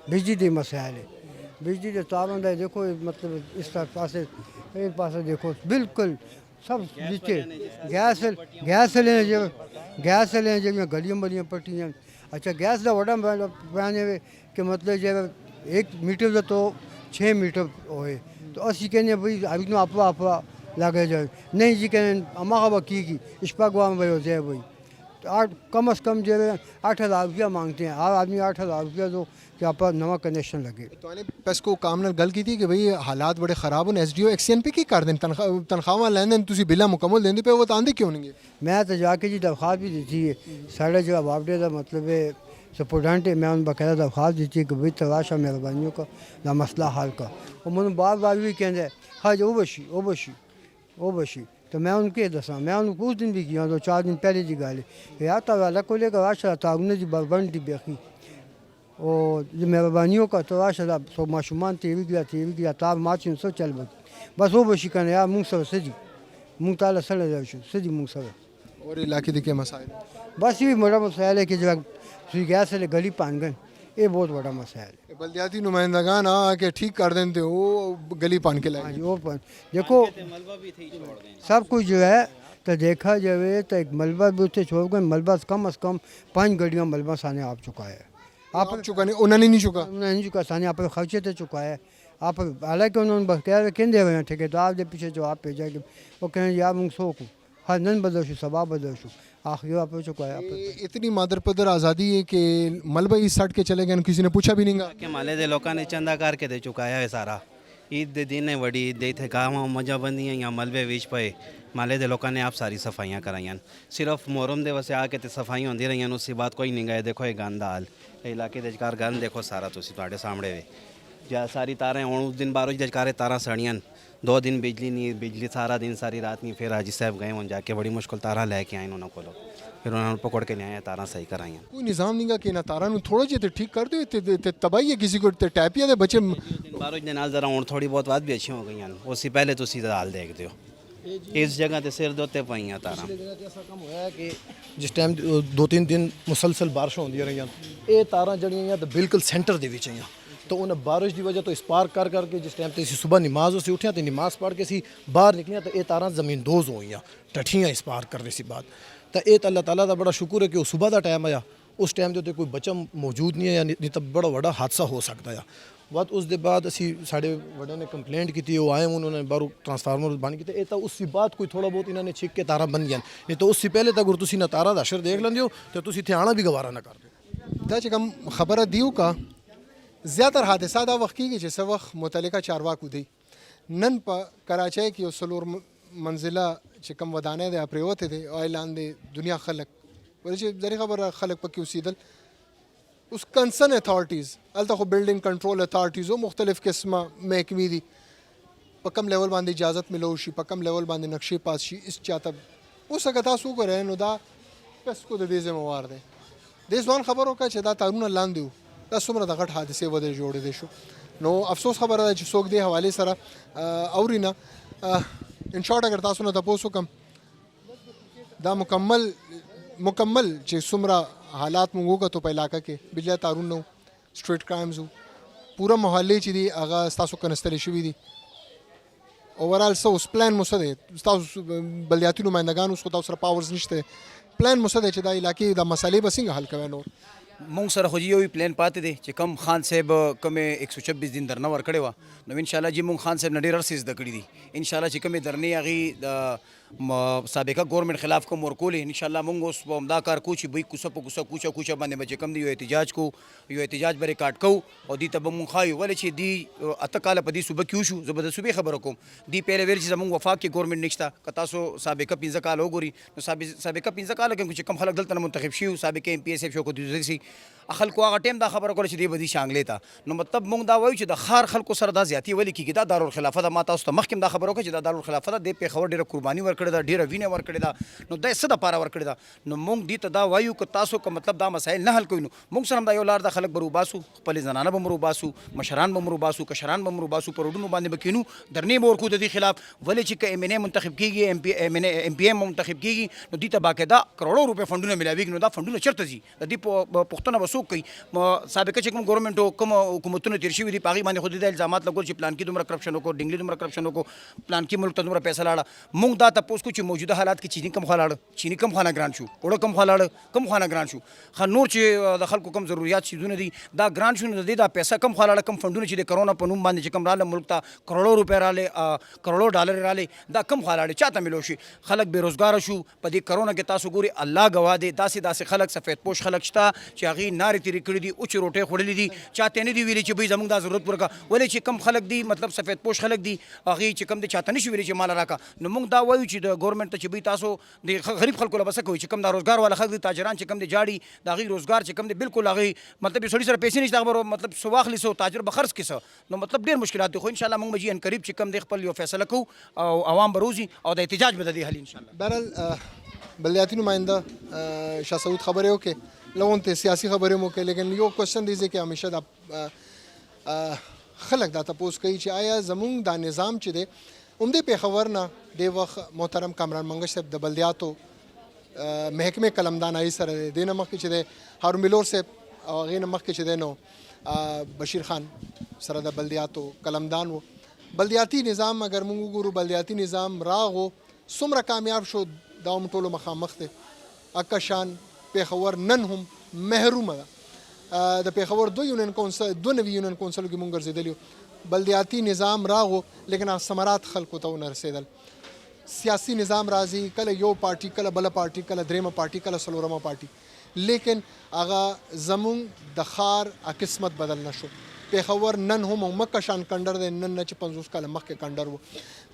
بجلی دی مسائل ہے. بجلی دے تاراں دا دیکھو مطلب اس طرح پاسے ایک پاسے دیکھو بالکل سب نیچے گیس لیں جو گلیاں بلیاں پٹی ہیں. اچھا گیس دا وڈا بیان ہے کہ مطلب جو 1 میٹر دا تو 6 میٹر ہوئے تو اسی کہنے بھائی ابھی آپ لگے جائے نہیں جی کہنے اما خبر کی اشپاگوان بھائی ہوتے ہیں بھائی کم از کم جو ہے 8,000 روپیہ مانگتے ہیں. ہر آدمی 8,000 روپیہ دو کہ آپ نواں کنیکشن لگے. تو پیس کو کام نال گل کی تھی کہ بھئی حالات بڑے خراب ہونے, SDO ایکسین پہ کی کر دیں تنخواہ لین دیں تسی بلا مکمل دیں پہ وہ تاندھی کیوں نہیں ہے؟ میں تو جا کے جی درخواست بھی دیتی ہے. ساڑھے جو باپڈے کا مطلب ہے سپورٹنٹ ہے, میں ان باقاعدہ درخواست دیتی ہے کہ بھائی تلاشا مہربانیوں کا نہ مسئلہ حل کا. اور میں بار بھی کہتے ہیں ہاں جی وہ بشی تو میں ان کے دساں میں ان کو اس دن بھی کیا 2-4 دن پہلے جی گالی یا تو اللہ کو لے کر راشا تعاون جی بربند دی بیخی اور مہربانیوں کا تو راشا سو معشومان تیوی گیا تار مارچن سو چل بس وہ بشی کرنے یار منگ سر سجی منگ تعالیٰ سڑ جاؤ سجی منگ سر. اور علاقے دے کے مسائل بس یہ بڑا مسائل ہے کہ جو سوئی گیس سے گلی پان گئے, یہ بہت بڑا مسائل ہے. بلدیاتی نمائندگان آ کے ٹھیک کر دیں تو وہ گلی پان کے لائے وہ دیکھو سب کچھ جو ہے تو دیکھا جائے تو ایک ملبہ بھی اتنے چھوڑ گئے. ملبہ کم از کم 5 گاڑیاں ملبہ سانے آپ چکا ہے. آپ چکا نہیں انہوں نے نہیں چکا سانے آپ خرچے تے چکا ہے. آپ حالانکہ انہوں نے بس کہہ رہے کہنے دے رہے ہیں ٹھیکیدار دے پیچھے جو آپ پہ جائے گے وہ کہیں یار منگ سو کو نن بدل شو سبا بدل شو آخر آپ کو چکا ہے. اتنی مادر پدر آزادی ہے کہ ملبہ ہی سٹ کے چلے گئے, کسی نے پوچھا بھی نہیں گا کہ مالے دے لوکاں نے چندہ کر کے دے چکایا ہے سارا. عید دے دن ہے وڈی عید دے تھے گاواں مجا بندیاں یا ملبے وچ پئے مالے دے لوکاں نے آپ ساری صفائیاں کرائیاں. صرف محرم دے وسے آ کے تے صفائیاں ہوندی رہیاں, اس سے بات کوئی نہیں گئے. دیکھو یہ گند حال علاقے دے جکار گند دیکھو سارا تسی تواڈے سامنے وے جا ساری تاریں ہوں. اس دن بارش دے جکارے تاراں سڑیاں, 2 دن بجلی نہیں, بجلی سارا دن ساری رات نہیں. پھر حاجی صاحب گئے ہوں جا کے بڑی مشکل تاراں لے کے آئے انہوں کولو, پھر انہوں نے پکڑ کے لے آئے تاراں صحیح کرائیاں. کوئی نظام نہیں گا کہ نہ تارا نو تھوڑا جہا ٹھیک کر دو, تباہی ہے کسی کو ٹیپیا دے بچے. بارش دے نال ذرا ہوں تھوڑی بہت بات بھی اچھی ہو گئی ہیں, اس سے پہلے تسی حال دیکھ دیو اس جگہ تے سر دوتے پائیاں تاراں. ایسا کم ہوا ہے کہ جس ٹائم 2-3 دن مسلسل بارشیں ہوندی رہی, یہ تاراں جڑیاں تو بالکل سینٹر دے وچ ہیں. تو انہیں بارش دی وجہ تو اسپارک کر کے جس ٹائم تے اسی صبح نماز سے اٹھیا تو نماز پڑھ کے اسی باہر نکلیاں تو یہ تاراں زمین دوز ہوئیاں, ٹٹھیاں اسپارک کر رہی سی بات. تو یہ اللہ تعالیٰ دا بڑا شکر ہے کہ وہ صبح دا ٹائم آیا, اس ٹائم دے کوئی بچہ موجود نہیں ہے, یا نہیں تو بڑا بڑا حادثہ ہو سکتا ہے. بات اس دے بعد اسی ساڑے بڑے نے کمپلینٹ کی تھی, وہ آئے انہوں نے باہر ٹرانسفارمر بن کی, یہ تو اس سی بات کوئی تھوڑا بہت انہوں نے چھک کے تارا بن گیا. نہیں تو اس سے پہلے تک اگر تسی نہ تارا دا اشر دیکھ لیندے ہو تو تسی اتنے آنا بھی گوارا نہ کر دو. دا چکم خبر دیو کا زیادہ تر حادثات دا وقت کی جیسے وقت متعلقہ چارواکو دی نن پا کراچے کی سلور منزلہ چکم ودانے دے پریوتے دے اعلان دے دنیا خلق وجہ ذریعہ خبر خلق پکی اسیدل اس کنسرن اتھارٹیز التخو بلڈنگ کنٹرول اتھارٹیز و مختلف قسمہ محکمی دی پکم لیول باندې اجازت ملو شي پکم لیول باندې نقشے پاس شي اس چاته اوس هغه تاسو وګورئ نو دا کس کو د دې ذمہوار دی د ځوان خبرو کا چې دا تارونه لاندې وو دا څومره د غټ حادثې ودرې جوړې دي شو. نو افسوس خبره ده چې څوک دې حوالې سره اوري نه. ان شارټ اگر تاسو نه تاسو کم دا مکمل چې څومره حالات مونږ وکړو په علاقه کې بجلی تارون نو سټریټ کرایمز وو پورا محلې چې دي هغه ستاسو کنستلې شوي دي. اوورال سو اوس پلان مو څه دی ستاسو بلدیاتي نمایندګان اوس خو تاسو سره پاورز نشته پلان مو څه دی چې دا علاقې دا مسالې به څنګه حل کوئ نور؟ مونږ سره خو جی یو پلان پاتې دی چې کم خان صاحب کومې 126 دن درنه ورکړې وه نو انشاءالله جی مونږ خان صاحب نه ډېر عرصې زده کړي دي انشاءالله چې کومې درنې هغې د سابقه گورنمنٹ خلاف کوم ورکولې انشاءالله مونږ اوس به همدا کار کوو چې بوی کوڅه په کوڅه باندې به چې کوم دی یو احتجاج کوو یو احتجاج به ریکارډ کوو او دې ته به مونږ ښایو ولې چې دې اته کاله په دې صوبه کې وشو زه به د صوبې خبره کوم دې پهله ویل چې زمونږ وفاق کې ګورنمنټ نشته که تاسو سابقه 15 کاله وګورئ نو سابقه 15 کاله کې چې کوم خلک دلته نه منتخب شوي وو سابقه ایم پی ایس ایف شوکت یوسفزي خلکو هغه ټایم دا خبره کوله چې دې به دې شانګلې ته نو مطلب مونږ دا وایو چې د ښار خلکو سره دا زیاتي ولې کېږي دا دارالخلافه ده ما تاسو ته مخکې دا خبره وکړه چې دا دارالخلافه ده دې پېښور ډېره قرباني ورکړې ده ډېره وینه ورکړې ده نو دا یې څه دپاره ورکړې ده نو مونږ دې ته دا وایو که تاسو که مطلب دا مسایل نه حل کوئ نو مونږ سره هم دا یو لار ده خلک به روباسو خپلې زنانه به م روباسو مشران به م روباسو کشران به م روباسو په روډونو باندې به کینو درنې به ورکو د دې خلاف ولې چې که ایم این اے منتخب کېږي ایم پی ایم منتخب کېږي نو دې ته باقاعده کروڑو روپۍ فنډونه میلاویږي نو دا فنډونه چېرته ځي د دې پوښتنه به څوک کوي سابقه چې کوم ګورنمنټ کوم حکومتونه تېر شوي دي په هغې باندې خو د الزامات لګول چې پلان کې دومره کرپشن وکړو ډنګلي دومره کرپشن وکړو پلان کې ملک ته دومره پیسه لاړه مونږ دا تپوس کوو چې موجوده حالات کې چینی کم خوا لاړه چینی کم خوا نه ګران شو اوړه کم خوا لاړه کم خوا نه ګران شو ښه نور چې د خلکو کم ضروریات څیزونه دي دا ګران شو نو د دې دا پیسه کم خوا لاړه کم فنډونه چې د کرونا په نوم باندې چې کم راله ملک ته کروڑو روپۍ رالې کروڑو ډالر رالې دا کم خوا لاړې چاته ملو شي خلک بېروزګاره شو په دې کرونا کې تاسو ګوري الله ګواه دی داسې خلک سفید پوش خلک شته چې هغې نارې تېرې کړي دي اوچې روټۍ خوړلې دي چاته نه دي ویلي چې بھئی زموږ دا ضرورت پوره کړه ولې چې کم خلک دي مطلب سفید پوش خلک دي هغې چې کم دی چاته نه شي ویلي چې مال راکړه نو موږ دا وایو چې د ګورنمنټ ته چې بھئی تاسو د غریب خلکو له به څه کوئ چې کم دا روزګار والا خلک دي تاجران چې کم دی جاړي د هغې روزګار چې کم دی بالکل هغې مطلب یو سړي سره پیسې نشته هغه به مطلب څه واخلي څه تاجر به خرڅ کړي څه نو مطلب ډېر مشکلات دي خو انشاءالله موږ به جي ان قریب چې کم دی خپل یو فیصله کوو او عوام به روزي او د احتجاج به د دې حل انشاءالله. بہرحال بلدیاتی نمائندہ شاہ سعود خبریں ہو کے لوگوں تے سیاسی خبریں ہو کے لیکن یہ کوشچن دیجیے کہ ہمیشہ دا خلق دا تپوس کوي چې آیا زمونږ دا نظام چې دی عمدې پېښور نه دې وخت محترم کامران منګش صاحب د بلدیاتو محکمې قلمدانایي سره دی دې نه مخکې چې دی هارون بلور صاحب او هغې نه مخکې چې دی نو بشیر خان سره د بلدیاتو قلمدان و بلدیاتي نظام اگر موږ وګورو بلدیاتي نظام راغو څومره کامیاب شو دا هم ټولو مخامخ دی اکه شان پېښور نن هم محرومه ده د پېښور دو نوي یونین کونسلو کې مونږ ګرځېدلي یو بلدیاتي نظام راغو لیکن ثمرات خلکو ته ونه رسېدل سیاسی نظام راځي کله یو پارټي کله بله پارټي کله دریمه پارټي کله څلورمه پارټي لیکن هغه زمونږ د ښار قسمت بدل نه شو. پیښور نن هم مکه شان کنډر دی، نن نه چې 50 کاله مخکې کنډر و.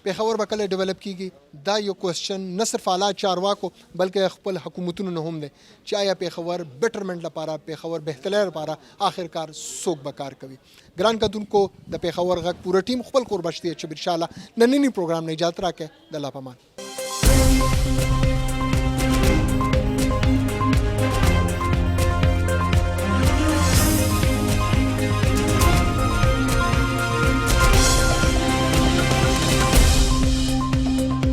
پیښور به کله ډیولپ کیږي دا یو کوېسچن نه صرف اعلی چارواکو بلکې خپل حکومتونو نه هم دی چې آیا پیښور بیټرمنټ لپاره پیښور بهترۍ لپاره آخرکار څوک به کار کوي. ګران کتونکو د پیښور غږ پوره ټیم خپل قربشتي چې ان شاء الله نننی پروګرام نه اجازه راکړي د الله پامان.